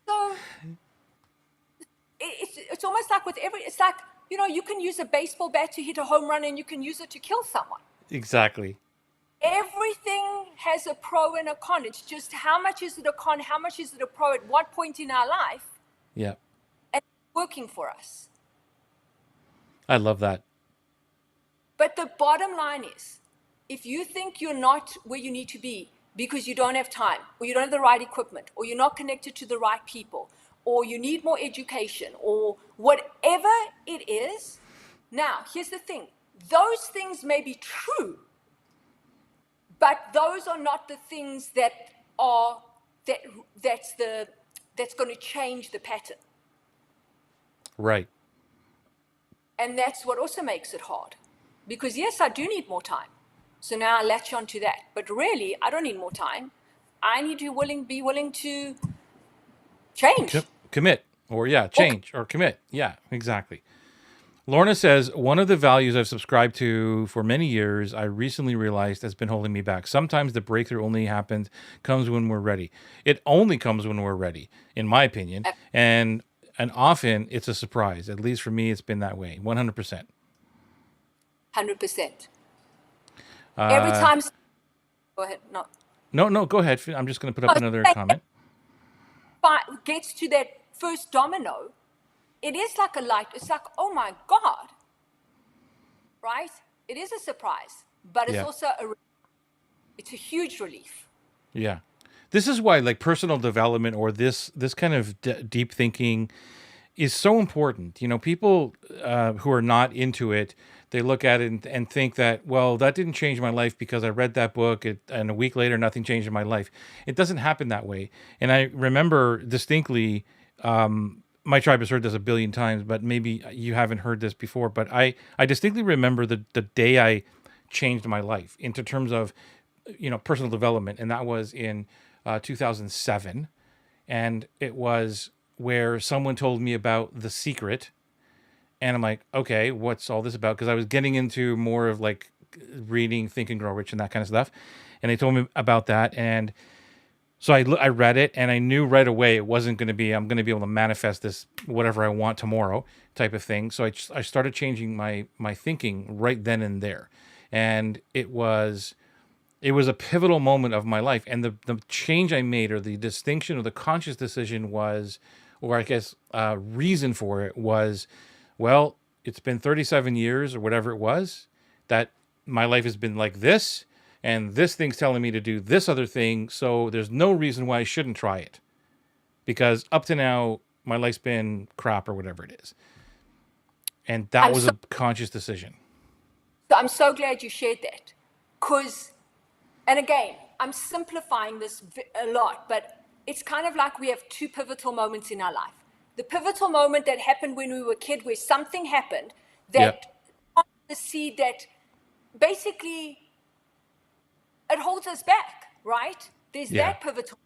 S2: So it's almost like it's like, you can use a baseball bat to hit a home run and you can use it to kill someone.
S1: Exactly.
S2: Everything has a pro and a con. It's just how much is it a con, how much is it a pro at what point in our life,
S1: Yeah.
S2: and it's working for us.
S1: I love that.
S2: But the bottom line is, if you think you're not where you need to be because you don't have time, or you don't have the right equipment, or you're not connected to the right people, or you need more education, or whatever it is, now, here's the thing. Those things may be true, but those are not the things that's going to change the pattern.
S1: Right.
S2: And that's what also makes it hard. Because yes, I do need more time. So now I latch onto that. But really, I don't need more time. I need to be willing to change.
S1: Commit or change or commit. Yeah, exactly. Lorna says, one of the values I've subscribed to for many years, I recently realized has been holding me back. Sometimes the breakthrough only comes when we're ready. It only comes when we're ready, in my opinion. And often it's a surprise. At least for me, it's been that way. 100%.
S2: 100%. Every
S1: Uh,
S2: time, go ahead, no.
S1: no, no, go ahead. I'm just going to put
S2: No,
S1: up another comment.
S2: gets to that first domino, it is like a light. It's like, oh my God, right? It is a surprise, but it's
S1: Yeah.
S2: also it's a huge relief.
S1: Yeah. This is why like personal development or this kind of deep thinking is so important. You know, people who are not into it, they look at it and think that, well, that didn't change my life because I read that book and a week later, nothing changed in my life. It doesn't happen that way. And I remember distinctly, my tribe has heard this a billion times, but maybe you haven't heard this before, but I distinctly remember the day I changed my life into terms of, personal development. And that was in 2007. And it was where someone told me about The Secret, and I'm like, okay, what's all this about? Because I was getting into more of like reading Think and Grow Rich and that kind of stuff, and they told me about that, and so I read it, and I knew right away it wasn't going to be I'm going to be able to manifest this whatever I want tomorrow type of thing. So I started changing my thinking right then and there, and it was a pivotal moment of my life. And the change I made, or the distinction, or the conscious decision was, or I guess reason for it was, well, it's been 37 years or whatever it was that my life has been like this. And this thing's telling me to do this other thing. So there's no reason why I shouldn't try it. Because up to now, my life's been crap or whatever it is. And that
S2: I'm
S1: was
S2: so
S1: a conscious decision.
S2: I'm so glad you shared that, because, and again, I'm simplifying this a lot, but it's kind of like we have two pivotal moments in our life. The pivotal moment that happened when we were a kid, where something happened
S1: Yeah.
S2: that the seed that basically it holds us back, right? There's
S1: Yeah.
S2: that pivotal.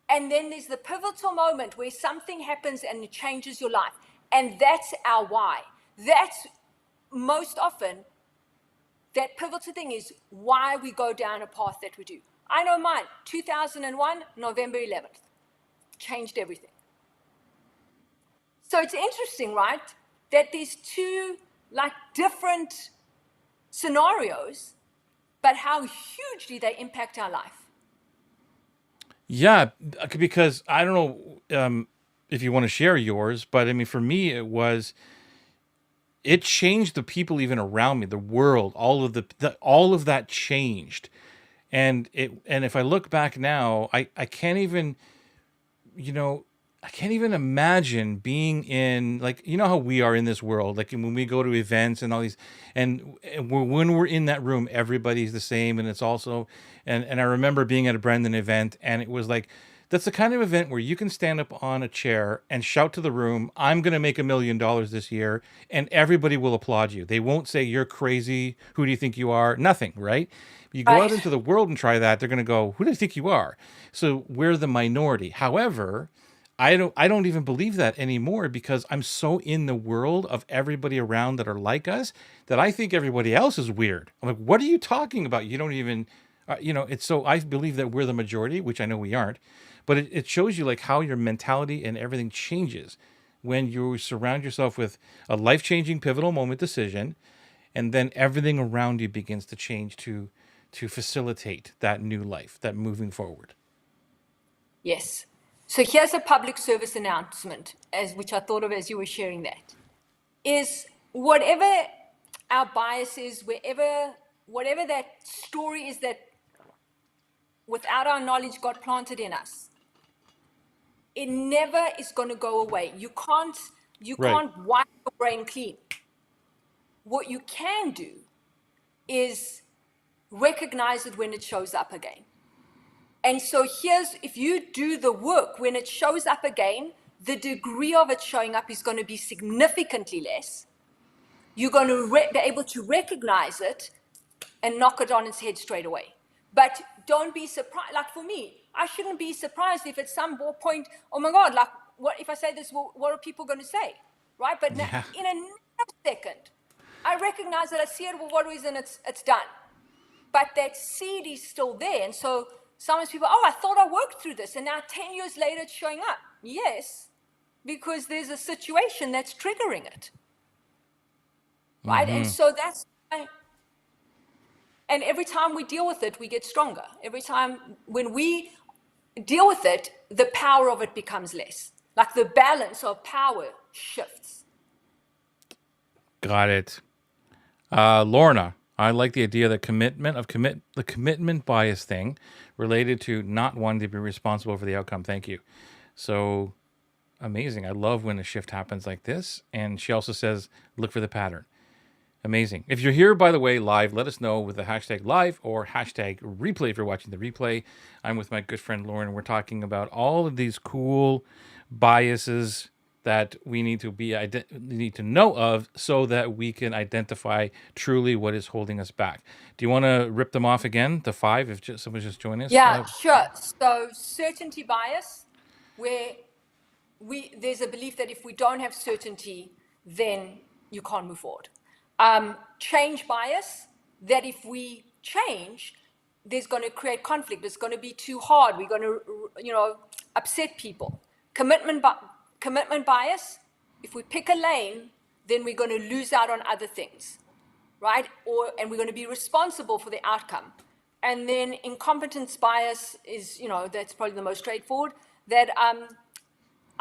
S2: And then there's the pivotal moment where something happens and it changes your life. And that's our why. That's most often that pivotal thing is why we go down a path that we do. I know mine, 2001, November 11th, changed everything. So it's interesting, right? That these two like different scenarios, but how hugely they impact our life.
S1: Yeah, because I don't know if you want to share yours, but I mean, for me, it changed the people even around me, the world, all of that changed, and if I look back now, I can't even, you know, I can't even imagine being in, like, how we are in this world, like when we go to events and all these, and when we're in that room, everybody's the same, and it's also, and I remember being at a Brendan event, and it was like, that's the kind of event where you can stand up on a chair and shout to the room, "I'm going to make $1 million this year," and everybody will applaud you. They won't say you're crazy. Who do you think you are? Nothing, right? You go out
S2: Right.
S1: into the world and try that, they're going to go, "Who do you think you are?" So we're the minority. However, I don't even believe that anymore, because I'm so in the world of everybody around that are like us that I think everybody else is weird. I'm like, what are you talking about? You don't even, it's so, I believe that we're the majority, which I know we aren't, but it shows you like how your mentality and everything changes when you surround yourself with a life-changing pivotal moment decision, and then everything around you begins to change to facilitate that new life, that moving forward.
S2: Yes. So here's a public service announcement, which I thought of as you were sharing that. Is whatever our bias is, whatever that story is that without our knowledge got planted in us, it never is going to go away. You
S1: Right.
S2: can't wipe your brain clean. What you can do is recognize it when it shows up again. And so if you do the work, when it shows up again, the degree of it showing up is going to be significantly less. You're going to be able to recognize it and knock it on its head straight away. But don't be surprised. Like for me, I shouldn't be surprised if at some point, oh my God, like what if I say this, what are people going to say? Right? But
S1: Yeah.
S2: in a second. I recognize that I see it for what reason it's done. But that seed is still there. And so sometimes people, oh, I thought I worked through this. And now 10 years later, it's showing up. Yes, because there's a situation that's triggering it. Right? And so that's why, and every time we deal with it, we get stronger. Every time when we deal with it, the power of it becomes less. Like the balance of power shifts.
S1: Got it. Lorna, I like the idea that the commitment bias thing related to not wanting to be responsible for the outcome. Thank you. So amazing. I love when a shift happens like this. And she also says, look for the pattern. Amazing. If you're here, by the way, live, let us know with the hashtag live or hashtag replay if you're watching the replay. I'm with my good friend Lauren. We're talking about all of these cool biases that we need to need to know of so that we can identify truly what is holding us back. Do you want to rip them off again? The five, if someone's just joining us.
S2: Yeah, sure. So certainty bias, where there's a belief that if we don't have certainty, then you can't move forward. Change bias, that if we change, there's going to create conflict. It's going to be too hard. We're going to, upset people. Commitment bias, if we pick a lane, then we're going to lose out on other things, right? And we're going to be responsible for the outcome. And then incompetence bias is, that's probably the most straightforward, that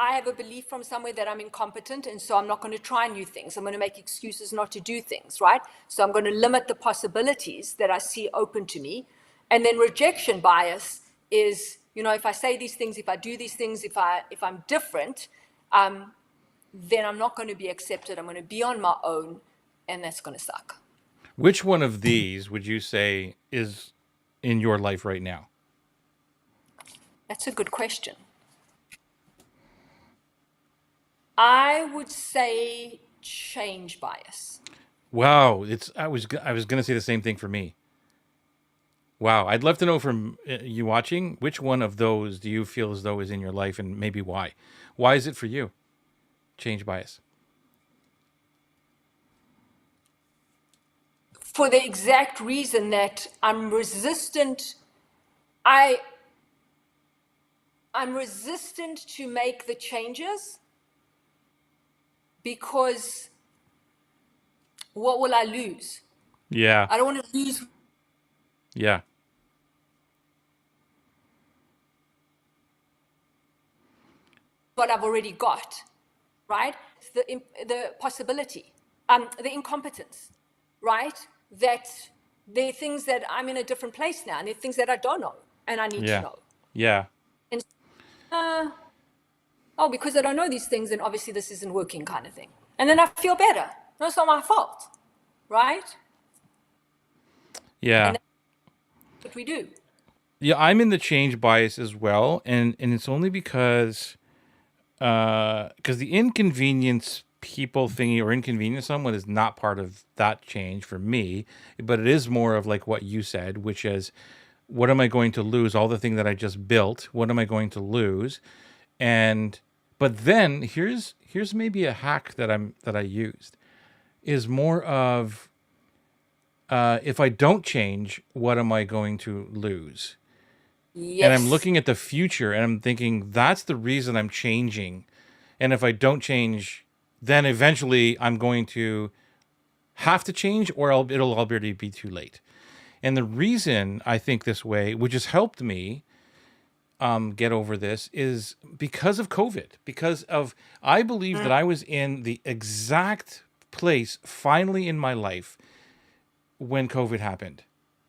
S2: I have a belief from somewhere that I'm incompetent, and so I'm not going to try new things. I'm going to make excuses not to do things, right? So I'm going to limit the possibilities that I see open to me. And then rejection bias is, if I say these things, if I do these things, if I'm different, then I'm not going to be accepted. I'm going to be on my own, and that's going to suck.
S1: Which one of these would you say is in your life right now?
S2: That's a good question. I would say change bias.
S1: Wow, I was going to say the same thing for me. Wow, I'd love to know from you watching, which one of those do you feel as though is in your life and maybe why? Why is it for you? Change bias.
S2: For the exact reason that I'm resistant. I'm resistant to make the changes because what will I lose?
S1: Yeah.
S2: I don't want to lose
S1: Yeah.
S2: what I've already got, right? The possibility, the incompetence, right? That there are things that I'm in a different place now, and there are things that I don't know, and I need to
S1: Yeah.
S2: know.
S1: Yeah.
S2: And because I don't know these things, then obviously this isn't working, kind of thing. And then I feel better. No, it's not my fault, right?
S1: Yeah.
S2: And that's what we do.
S1: Yeah, I'm in the change bias as well, and it's only because the inconvenience people thingy or inconvenience someone is not part of that change for me, but it is more of like what you said, which is what am I going to lose? All the thing that I just built, what am I going to lose? And but then here's maybe a hack that I used is more of if I don't change, what am I going to lose? And I'm
S2: Yes.
S1: looking at the future and I'm thinking that's the reason I'm changing. And if I don't change, then eventually I'm going to have to change or it'll already be too late. And the reason I think this way, which has helped me get over this, is because of COVID. I believe that I was in the exact place finally in my life when COVID happened.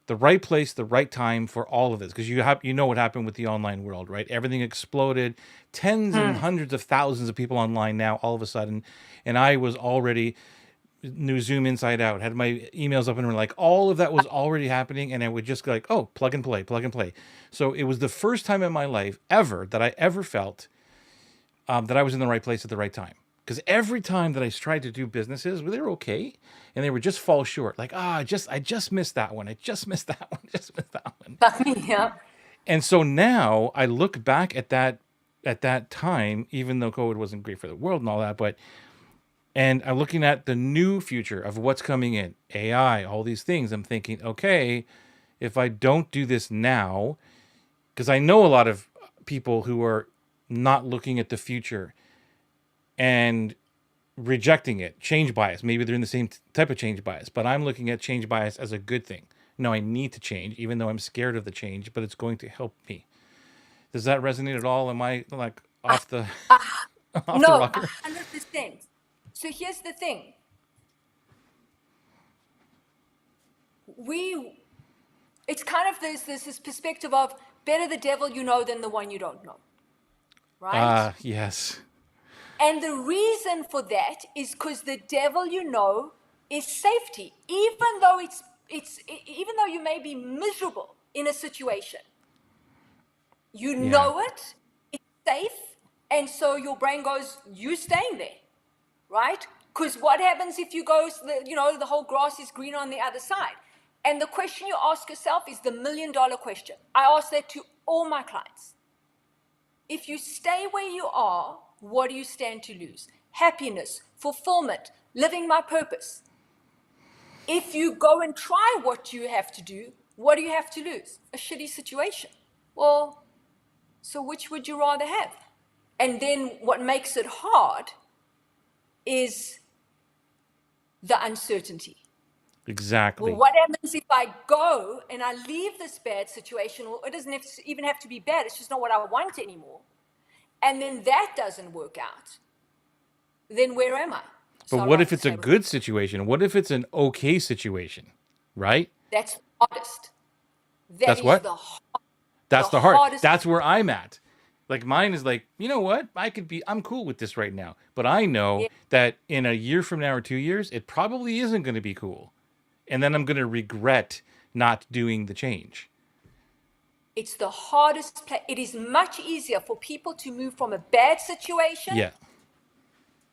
S1: The right place, the right time for all of this, because you know what happened with the online world, right? Everything exploded, tens and hundreds of thousands of people online now all of a sudden, and I was already knew Zoom inside out, had my emails up and like all of that was already happening, and I would just go like, oh, plug and play, plug and play. So it was the first time in my life ever that I ever felt that I was in the right place at the right time. Because every time that I tried to do businesses, well, they were okay, and they would just fall short. Like, I just missed that one. I just missed that one. Just missed that one.
S2: Like me, yeah.
S1: And so now I look back at that time, even though COVID wasn't great for the world and all that, And I'm looking at the new future of what's coming in, AI, all these things. I'm thinking, okay, if I don't do this now, because I know a lot of people who are not looking at the future and rejecting it, change bias. Maybe they're in the same type of change bias, but I'm looking at change bias as a good thing. No, I need to change, even though I'm scared of the change, but it's going to help me. Does that resonate at all? Am I like off the off the
S2: No,
S1: rocker?
S2: 100%. So here's the thing. It's kind of this perspective of better the devil you know than the one you don't know, right?
S1: Yes.
S2: And the reason for that is because the devil you know is safety, even though you may be miserable in a situation, you
S1: Yeah.
S2: know it's safe, and so your brain goes, you staying there, right? Because what happens if you go, the whole grass is green on the other side? And the question you ask yourself is the $1,000,000 question. I ask that to all my clients. If you stay where you are, what do you stand to lose? Happiness, fulfillment, living my purpose. If you go and try what you have to do, what do you have to lose? A shitty situation. Well, so which would you rather have? And then what makes it hard is the uncertainty. Well,
S1: Exactly.
S2: what happens if I go and I leave this bad situation? Well, it doesn't even have to be bad. It's just not what I want anymore. And then that doesn't work out. Then where am I?
S1: But
S2: So I'd
S1: what
S2: rather
S1: if it's a
S2: stay with
S1: good situation? What if it's an okay situation? Right?
S2: that's the hardest. That
S1: That's
S2: is
S1: what?
S2: the
S1: That's the heart.
S2: hardest.
S1: That's where I'm at. Like mine is like, you know what? I'm cool with this right now. But I know
S2: Yeah,
S1: that in a year from now or 2 years, it probably isn't going to be cool. And then I'm going to regret not doing the change.
S2: it's the hardest place. It is much easier for people to move from a bad situation.
S1: Yeah.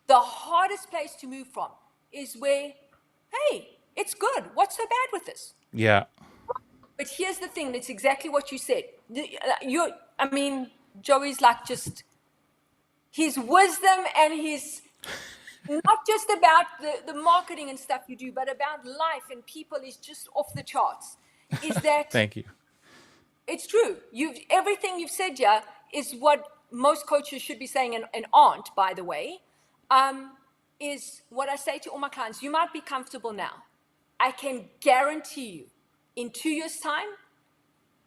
S2: The hardest place to move from is where, hey, it's good. What's so bad with this?
S1: Yeah.
S2: But here's the thing, that's exactly what you said. I mean, Joey's like just his wisdom and his not just about the marketing and stuff you do, but about life and people is just off the charts. Is that
S1: Thank you.
S2: it's true. Everything you've said here is what most coaches should be saying and aren't, by the way. Is what I say to all my clients. You might be comfortable now. I can guarantee you, in 2 years' time,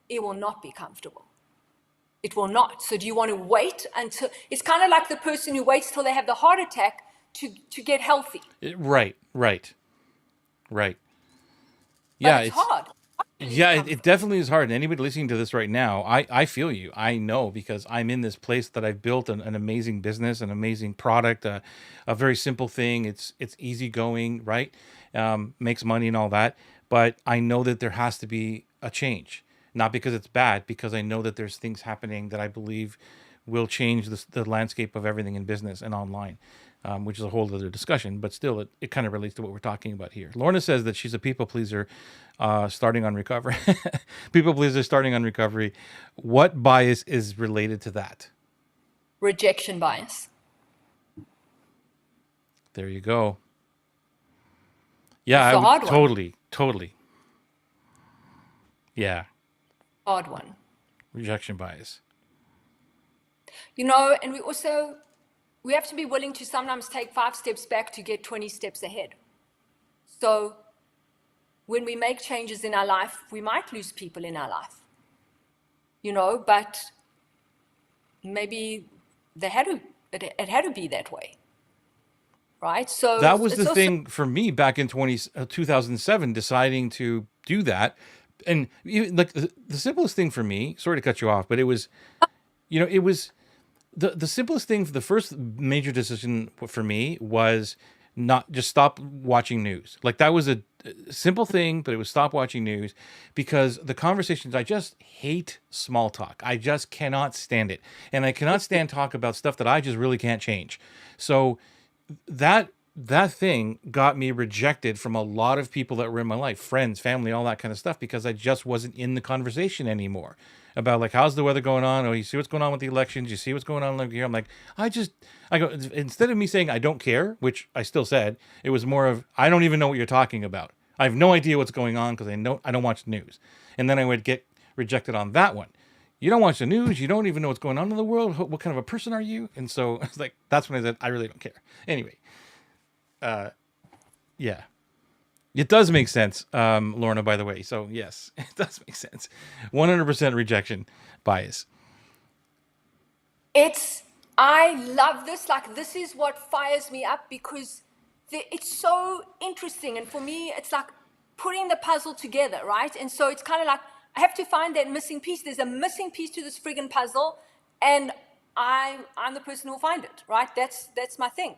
S2: it will not be comfortable. It will not. So do you want to wait until it's kind of like the person who waits till they have the heart attack to get healthy.
S1: Right. Right. Right.
S2: But
S1: Yeah.
S2: it's hard. It's
S1: Yeah, it
S2: comfortable.
S1: definitely is hard. And anybody listening to this right now, I feel you. I know because I'm in this place that I've built an amazing business, an amazing product, a very simple thing. It's easygoing, right? Makes money and all that. But I know that there has to be a change, not because it's bad, because I know that there's things happening that I believe will change the landscape of everything in business and online, which is a whole other discussion. But still, it kind of relates to what we're talking about here. Lorna says that she's a people pleaser starting on recovery. People pleaser starting on recovery. What bias is related to that?
S2: Rejection bias.
S1: There you go. Yeah,
S2: It's
S1: I
S2: the
S1: would
S2: hard one.
S1: totally. Yeah,
S2: Hard one.
S1: rejection bias.
S2: And we have to be willing to sometimes take 5 steps back to get 20 steps ahead. So when we make changes in our life, we might lose people in our life. But maybe it had to be that way. Right? So
S1: That was
S2: it's
S1: the
S2: also
S1: thing for me back in 2007, deciding to do that. And even, like the simplest thing for me, sorry to cut you off, but it was, it was the simplest thing. The first major decision for me was not just stop watching news. Like that was a simple thing, but it was stop watching news because the conversations, I just hate small talk. I just cannot stand it. And I cannot stand talk about stuff that I just really can't change. So that thing got me rejected from a lot of people that were in my life, friends, family, all that kind of stuff, because I just wasn't in the conversation anymore. about like how's the weather going on? Oh, you see what's going on with the elections? You see what's going on like here? I'm like, I go instead of me saying I don't care, which I still said, it was more of I don't even know what you're talking about. I have no idea what's going on because I don't watch the news, and then I would get rejected on that one. You don't watch the news. You don't even know what's going on in the world. What kind of a person are you? And so it's like that's when I said I really don't care. Anyway, yeah, it does make sense, Lorna. By the way, so yes, it does make sense. 100% rejection bias.
S2: It's, I love this. Like, this is what fires me up because it's so interesting. And for me, it's like putting the puzzle together, right? And so it's kind of like, I have to find that missing piece. There's a missing piece to this friggin' puzzle. And I'm the person who will find it, right? That's my thing.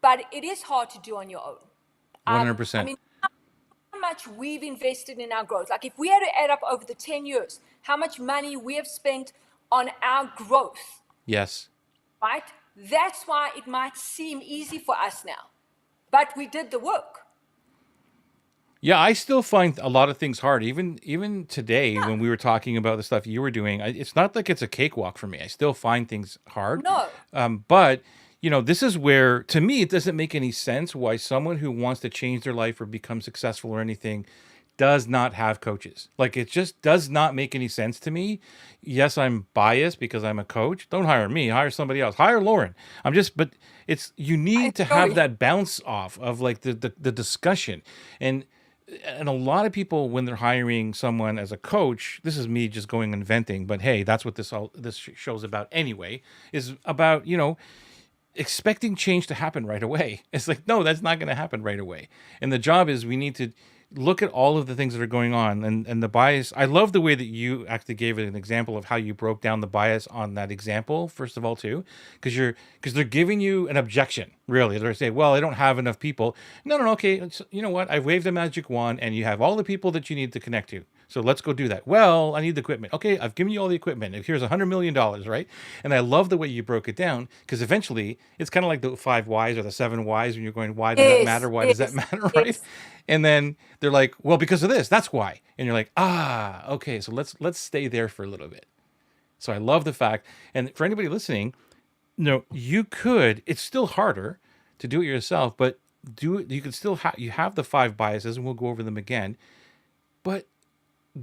S2: But it is hard to do on your own. I
S1: 100%.
S2: mean, how much we've invested in our growth. Like if we had to add up over the 10 years, how much money we have spent on our growth,
S1: Yes.
S2: right? That's why it might seem easy for us now, but we did the work.
S1: Yeah, I still find a lot of things hard. Even today, when we were talking about the stuff you were doing, it's not like it's a cakewalk for me. I still find things hard.
S2: No,
S1: But this is where, to me, it doesn't make any sense why someone who wants to change their life or become successful or anything does not have coaches. Like it just does not make any sense to me. Yes, I'm biased because I'm a coach. Don't hire me, hire somebody else. Hire Lauren. But it's you
S2: I
S1: need to have
S2: sorry.
S1: that bounce off of like the discussion. And a lot of people when they're hiring someone as a coach, this is me just going and venting, but hey, that's what this show's about anyway, is about, expecting change to happen right away. It's like, no, that's not going to happen right away. And the job is we need to look at all of the things that are going on and the bias. I love the way that you actually gave it an example of how you broke down the bias on that example, first of all, too, because they're giving you an objection, really. They're saying, well, I don't have enough people. No, okay. You know what? I've waved a magic wand and you have all the people that you need to connect to. So let's go do that. Well, I need the equipment. Okay, I've given you all the equipment. Here's $100 million, right? And I love the way you broke it down because eventually it's kind of like the 5 whys or the 7 whys when you're going, why does that matter?
S2: Yes,
S1: Why does that
S2: yes,
S1: matter, right?
S2: yes.
S1: And then they're like, well, because of this, that's why. And you're like, okay, so let's stay there for a little bit. So I love the fact, and for anybody listening, you could. It's still harder to do it yourself, but do it. You can still have you have the 5 biases, and we'll go over them again. But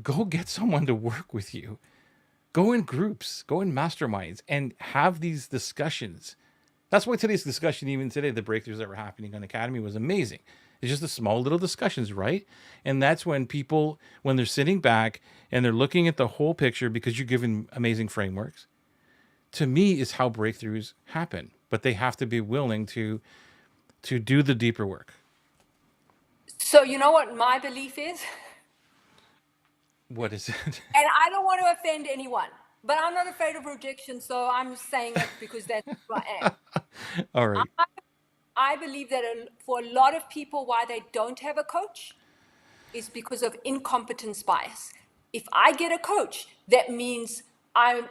S1: go get someone to work with you. Go in groups, go in masterminds, and have these discussions. That's why today's discussion, even today, the breakthroughs that were happening on Academy was amazing. It's just the small little discussions, right? And that's when people, when they're sitting back and they're looking at the whole picture because you're given amazing frameworks, to me is how breakthroughs happen. But they have to be willing to do the deeper work.
S2: So you know what my belief is?
S1: What is it?
S2: And I don't want to offend anyone, but I'm not afraid of rejection, so I'm saying it because that's who I am.
S1: All right.
S2: I believe that for a lot of people, why they don't have a coach is because of incompetence bias. If I get a coach, that means I'm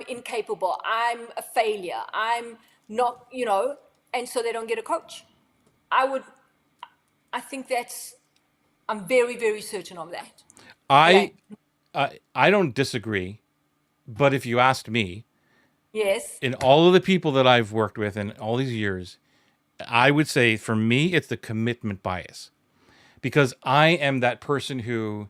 S2: incapable. I'm a failure. I'm not, and so they don't get a coach. I think I'm very, very certain of that.
S1: I
S2: That,
S1: I don't disagree, but if you asked me,
S2: yes.
S1: in all of the people that I've worked with in all these years, I would say for me it's the commitment bias because I am that person who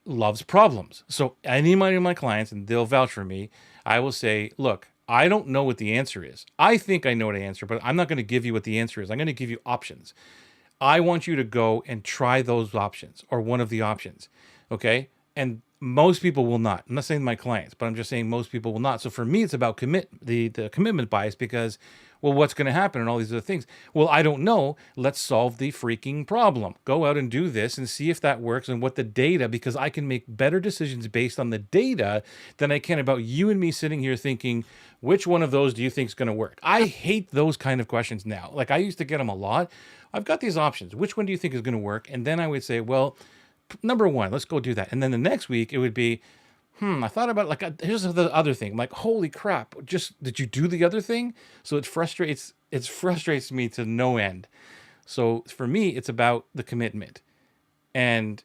S1: loves problems. So any of my clients, and they'll vouch for me, I will say, look, I don't know what the answer is. I think I know what the answer, but I'm not going to give you what the answer is. I'm going to give you options. I want you to go and try those options or one of the options. Okay. And most people will not. I'm not saying my clients, but I'm just saying most people will not. So for me, it's about the commitment bias because, well, what's going to happen and all these other things? Well, I don't know. Let's solve the freaking problem. Go out and do this and see if that works and what the data, because I can make better decisions based on the data than I can about you and me sitting here thinking, which one of those do you think is going to work? I hate those kind of questions now. Like I used to get them a lot. I've got these options. Which one do you think is going to work? And then I would say, well, number one, let's go do that. And then the next week it would be, I thought about here's the other thing. I'm like, holy crap, just did you do the other thing? So it frustrates me to no end. So for me, it's about the commitment. And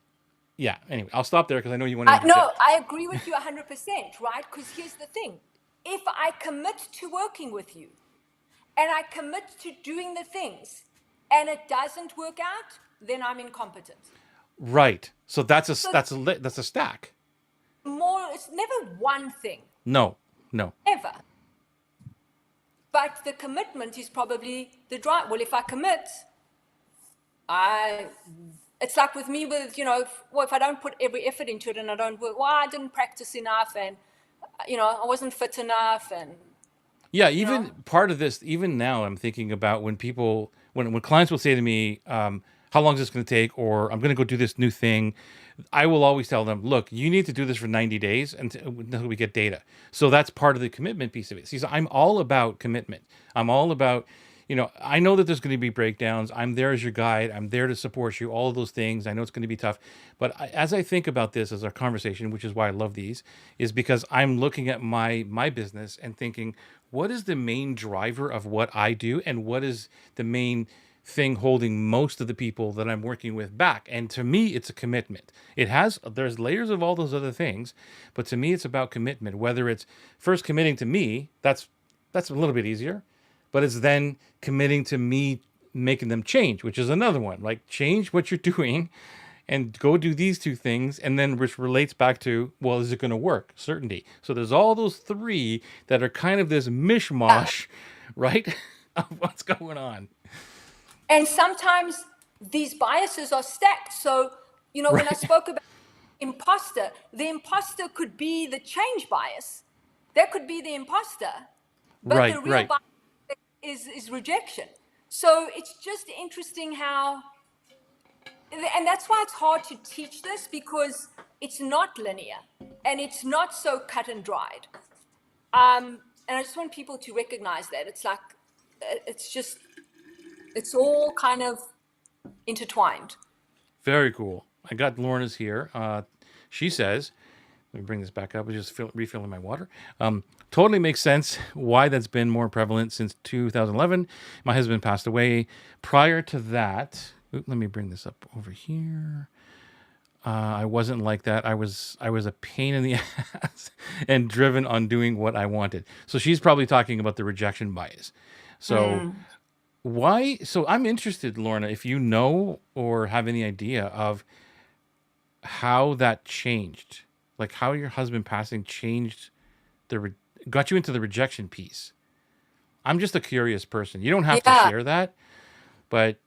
S1: Yeah. Anyway, I'll stop there because I know you want to
S2: No,
S1: interject.
S2: I agree with you 100%, right? Because here's the thing. If I commit to working with you and I commit to doing the things and it doesn't work out, then I'm incompetent.
S1: Right. So
S2: So
S1: that's a stack.
S2: it's never one thing,
S1: No. No.
S2: ever. But the commitment is probably the drive. Well, if I commit, I it's like with me with, if I don't put every effort into it and I don't work, well, I didn't practice enough and, I wasn't fit enough and,
S1: Yeah,
S2: you know,
S1: even part of this, even now, I'm thinking about when people, when clients will say to me, "How long is this going to take?" or "I'm going to go do this new thing," I will always tell them, "Look, you need to do this for 90 days until we get data." So that's part of the commitment piece of it. See, so I'm all about commitment. I'm all about, I know that there's going to be breakdowns. I'm there as your guide. I'm there to support you. All of those things. I know it's going to be tough, but as I think about this as our conversation, which is why I love these, is because I'm looking at my business and thinking, what is the main driver of what I do, and what is the main thing holding most of the people that I'm working with back? And to me, it's a commitment. There's layers of all those other things, but to me, it's about commitment. Whether it's first committing to me, that's a little bit easier, but it's then committing to me making them change, which is another one. Like, change what you're doing and go do these two things, and then which relates back to, well, is it going to work? Certainty. So there's all those three that are kind of this mishmash, right, of what's going on.
S2: and sometimes these biases are stacked. So, when I
S1: Right.
S2: spoke about imposter, the imposter could be the change bias. That could be the imposter, but
S1: Right.
S2: the real
S1: Right.
S2: bias is rejection. So it's just interesting how, and that's why it's hard to teach this because it's not linear and it's not so cut and dried. And I just want people to recognize that it's like, it's just, it's all kind of intertwined.
S1: Very cool. I got Lorna's here. She says, let me bring this back up. I was just refilling my water. Totally makes sense why that's been more prevalent since 2011. My husband passed away. Prior to that, let me bring this up over here. I wasn't like that. I was a pain in the ass and driven on doing what I wanted. So she's probably talking about the rejection bias. So why? So I'm interested, Lorna, if you know or have any idea of how that changed, like how your husband passing changed got you into the rejection piece. I'm just a curious person. You don't have to
S2: Yeah.
S1: share that, but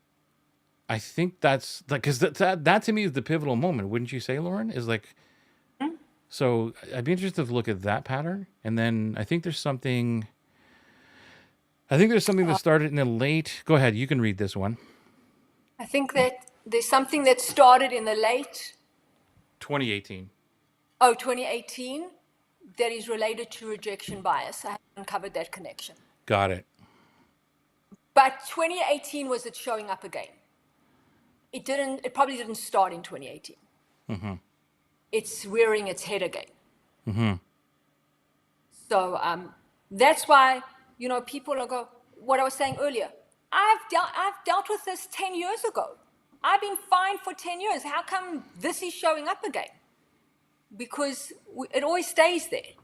S1: I think that's like, because that to me is the pivotal moment, wouldn't you say, Lauren? Is like, so I'd be interested to look at that pattern, and then I think there's something. I think there's something that started in the late. Go ahead, you can read this one.
S2: I think that there's something that started in the late,
S1: 2018.
S2: 2018 that is related to rejection bias. I haven't uncovered that connection.
S1: Got it.
S2: But 2018 was it showing up again. It probably didn't start in 2018. It's rearing its head again. So that's why, people will go, what I was saying earlier, I've dealt with this 10 years ago. I've been fine for 10 years. How come this is showing up again? Because it always stays there.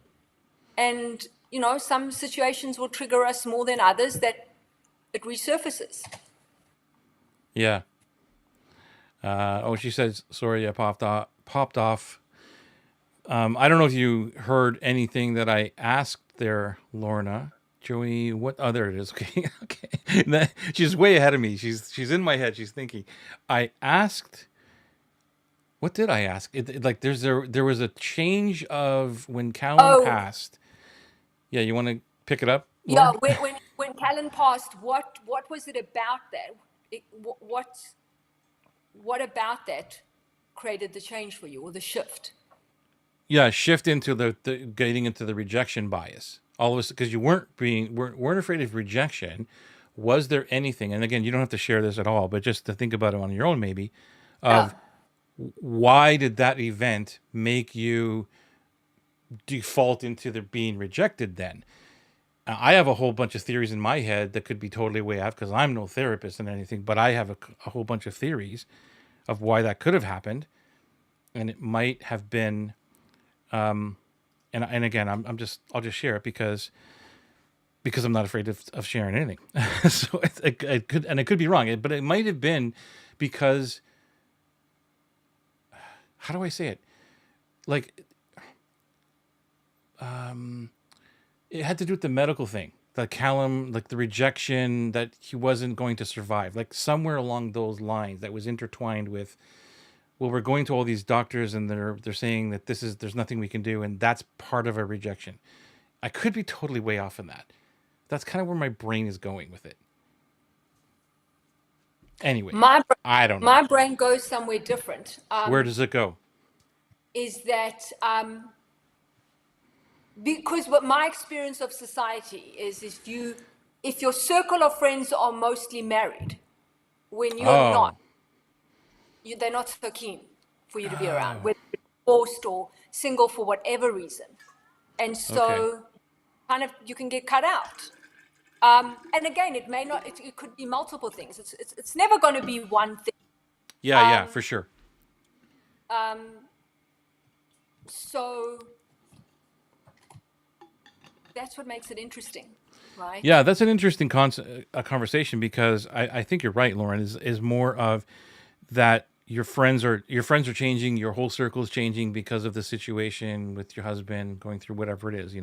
S2: And, some situations will trigger us more than others that it resurfaces.
S1: Yeah. She says, sorry, I popped off. I don't know if you heard anything that I asked there, Lorna. Joey, what other it is? Okay, okay. She's way ahead of me. She's in my head. She's thinking. I asked. What did I ask? Like there was a change of when Callan
S2: Oh,
S1: passed. Yeah, you want to pick it up,
S2: yeah.
S1: Lauren?
S2: When Callan passed, what was it about that? What about that created the change for you or the shift?
S1: Yeah, shift into the getting into the rejection bias. All of us, because you weren't afraid of rejection. Was there anything? And again, you don't have to share this at all, but just to think about it on your own, maybe,
S2: Yeah.
S1: of why did that event make you default into the being rejected then? I have a whole bunch of theories in my head that could be totally way off because I'm no therapist and anything, but I have a whole bunch of theories of why that could have happened. and it might have been. And again, I'll just share it because I'm not afraid of sharing anything. So it could, and it could be wrong, but it might have been because, how do I say it? Like, it had to do with the medical thing, the Callum, like the rejection that he wasn't going to survive, like somewhere along those lines that was intertwined with, well, we're going to all these doctors and they're saying that there's nothing we can do, and that's part of a rejection. I could be totally way off in that. That's kind of where my brain is going with it. Anyway,
S2: My
S1: I don't know.
S2: my brain goes somewhere different.
S1: Where does it go?
S2: Is that because what my experience of society is if your circle of friends are mostly married, when you're not,
S1: Oh,
S2: they're not so keen for you to be around,
S1: oh,
S2: whether you're divorced or single for whatever reason. And
S1: okay.
S2: so kind of you can get cut out. And again, it may not, it could be multiple things. It's never going to be one thing.
S1: Yeah, yeah,
S2: Um,
S1: for sure.
S2: so that's what makes it interesting, right?
S1: Yeah, that's an interesting conversation because I think you're right, Lauren. Is more of that your friends are changing, your whole circle is changing because of the situation with your husband going through whatever it is,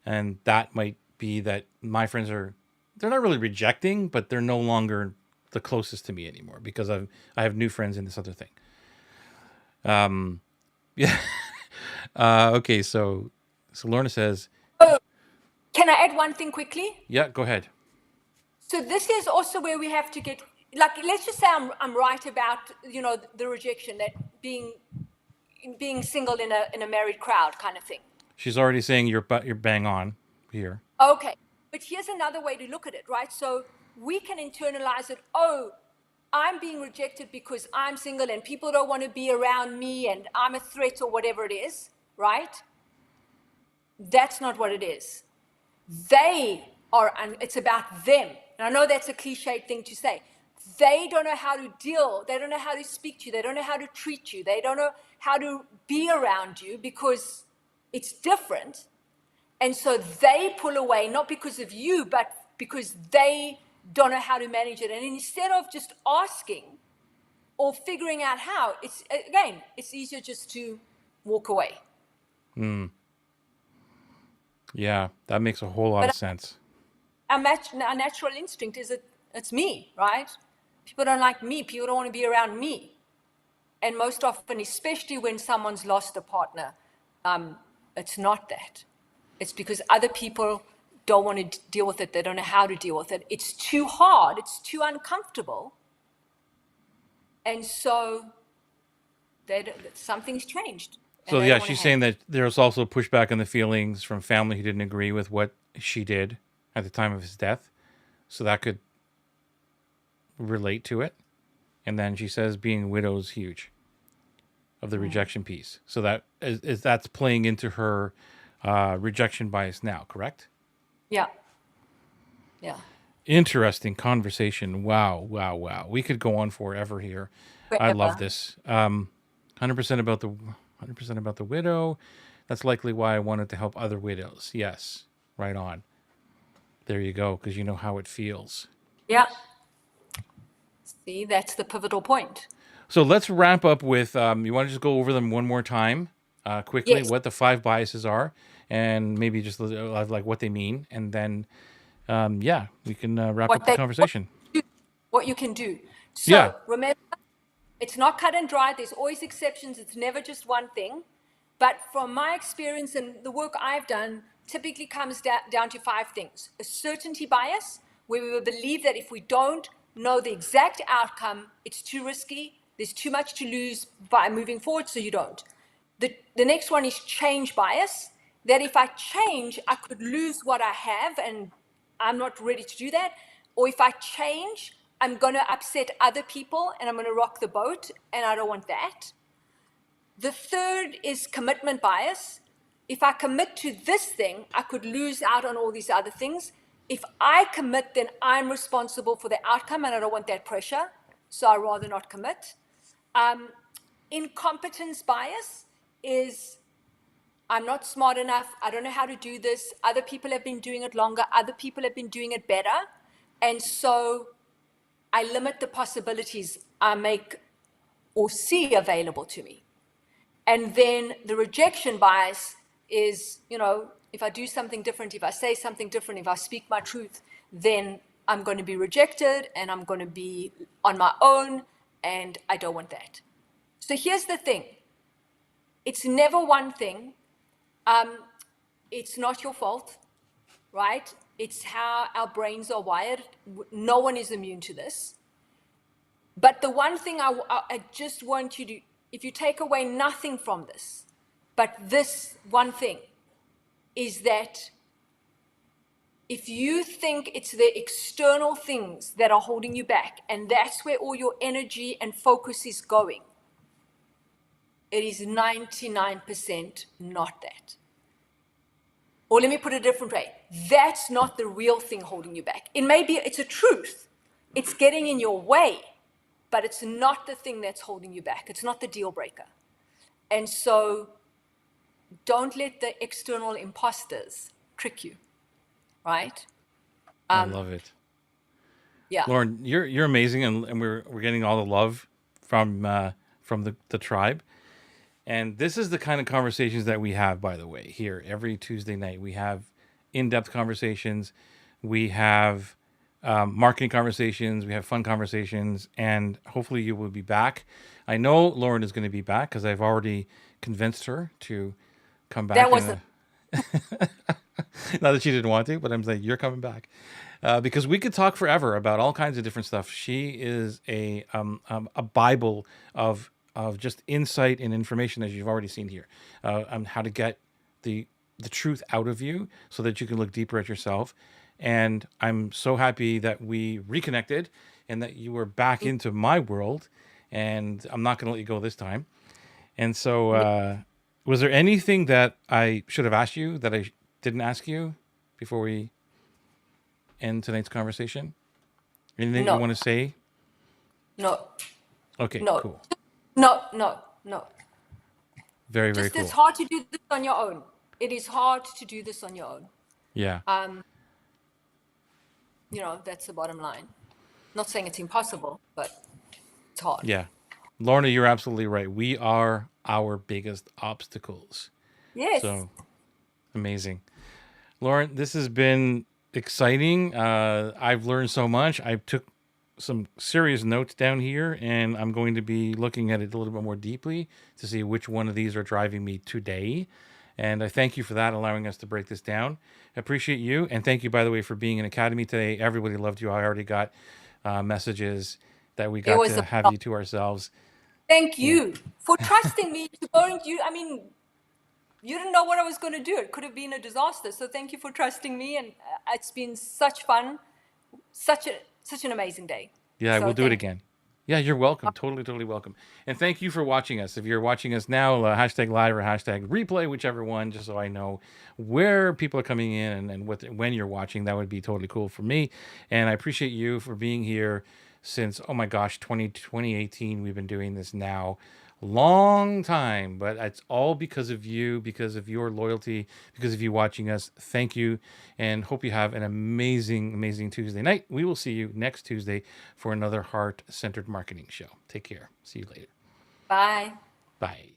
S1: and that might be that my friends are they're not really rejecting, but they're no longer the closest to me anymore because I have new friends in this other thing. Yeah. Okay. So Lorna says,
S2: Oh, can I add one thing quickly?
S1: yeah, go ahead.
S2: So this is also where we have to get, like, let's just say I'm right about, the rejection, that being single in a married crowd kind of thing.
S1: She's already saying you're bang on here.
S2: Okay, but here's another way to look at it, right? So we can internalize it. Oh, I'm being rejected because I'm single and people don't want to be around me and I'm a threat or whatever it is, right? That's not what it is. They are, and it's about them. And I know that's a cliched thing to say. They don't know how to deal. They don't know how to speak to you. They don't know how to treat you. They don't know how to be around you because it's different. And so they pull away, not because of you, but because they don't know how to manage it. And instead of just asking or figuring out how, it's easier just to walk away.
S1: Yeah, that makes a whole lot of
S2: But
S1: sense.
S2: our natural instinct is it's me, right? People don't like me. People don't want to be around me. And most often, especially when someone's lost a partner, it's not that. It's because other people don't want to deal with it. They don't know how to deal with it. It's too hard. It's too uncomfortable. And so something's changed. And
S1: So
S2: they
S1: yeah,
S2: don't want to
S1: she's
S2: handle
S1: saying that there's also pushback on the feelings from family who didn't agree with what she did at the time of his death. So that could relate to it. And then she says being widow is huge of the rejection piece. So that is that's playing into her rejection bias now, correct?
S2: Yeah. Yeah.
S1: Interesting conversation. Wow, wow, wow. We could go on forever here. I love
S2: Forever.
S1: this. 100% about the 100% about the widow. That's likely why I wanted to help other widows. Yes, right on. There you go, because you know how it feels.
S2: Yeah. See, that's the pivotal point.
S1: So let's wrap up with you want to just go over them one more time quickly,
S2: Yes.
S1: what the five biases are, and maybe just like what they mean. And then, yeah, we can wrap up
S2: What
S1: the
S2: they
S1: conversation.
S2: what you can do.
S1: Yeah.
S2: So remember, it's not cut and dry. There's always exceptions. It's never just one thing. But from my experience and the work I've done, typically comes down to five things. A certainty bias, where we will believe that if we don't know the exact outcome, it's too risky, there's too much to lose by moving forward, so you don't. The next one is change bias, that if I change, I could lose what I have, and I'm not ready to do that. Or if I change, I'm going to upset other people and I'm going to rock the boat, and I don't want that. The third is commitment bias. If I commit to this thing, I could lose out on all these other things. If I commit, then I'm responsible for the outcome, and I don't want that pressure. So I rather not commit. incompetence bias is I'm not smart enough. I don't know how to do this. Other people have been doing it longer. Other people have been doing it better. And so I limit the possibilities I make or see available to me. And then the rejection bias is, if I do something different, if I say something different, if I speak my truth, then I'm going to be rejected and I'm going to be on my own, and I don't want that. So here's the thing. It's never one thing. It's not your fault, right? It's how our brains are wired. No one is immune to this. But the one thing I just want you to, if you take away nothing from this, but this one thing, is that if you think it's the external things that are holding you back, and that's where all your energy and focus is going, it is 99% not that. Or let me put it a different way. That's not the real thing holding you back. It's a truth. It's getting in your way, but it's not the thing that's holding you back. It's not the deal breaker. And so don't let the external imposters trick you, right?
S1: I love it.
S2: Yeah.
S1: Lauren, you're amazing, and we're getting all the love from the tribe. And this is the kind of conversations that we have, by the way, here every Tuesday night. We have in-depth conversations, we have marketing conversations, we have fun conversations, and hopefully you will be back. I know Lauren is going to be back because I've already convinced her to come back.
S2: That wasn't.
S1: Not that she didn't want to, but I'm saying you're coming back. Because we could talk forever about all kinds of different stuff. She is a Bible of just insight and information, as you've already seen here, on how to get the truth out of you so that you can look deeper at yourself. And I'm so happy that we reconnected and that you were back into my world. And I'm not going to let you go this time. And so, was there anything that I should have asked you that I didn't ask you before we end tonight's conversation? Anything you
S2: No,
S1: want to say?
S2: no,
S1: Okay,
S2: no,
S1: cool.
S2: no.
S1: Very, very
S2: Just it's
S1: cool.
S2: hard to do this on your own. It is hard to do this on your own.
S1: Yeah.
S2: That's the bottom line. Not saying it's impossible, but it's hard.
S1: Yeah. Lorna, you're absolutely right. We are our biggest obstacles.
S2: Yes.
S1: So amazing. Lauren, this has been exciting. I've learned so much. I took some serious notes down here, and I'm going to be looking at it a little bit more deeply to see which one of these are driving me today. And I thank you for that, allowing us to break this down. I appreciate you. And thank you, by the way, for being in Academy today. Everybody loved you. I already got messages that we
S2: It
S1: got
S2: was
S1: to
S2: a
S1: have you to ourselves.
S2: thank
S1: Yeah.
S2: you for trusting me to go and you didn't know what I was going to do. It could have been a disaster. So thank you for trusting me, and it's been such fun, such an amazing day.
S1: Yeah,
S2: So
S1: we'll do it
S2: thank you.
S1: again. Yeah, you're welcome. Totally, totally welcome. And thank you for watching us. If you're watching us now, hashtag live or hashtag replay, whichever one, just so I know where people are coming in and when you're watching. That would be totally cool for me. And I appreciate you for being here since, oh my gosh, 2018. We've been doing this now. Long time, but it's all because of you, because of your loyalty, because of you watching us. Thank you, and hope you have an amazing, amazing Tuesday night. We will see you next Tuesday for another heart-centered marketing show. Take care. See you later.
S2: Bye.
S1: Bye.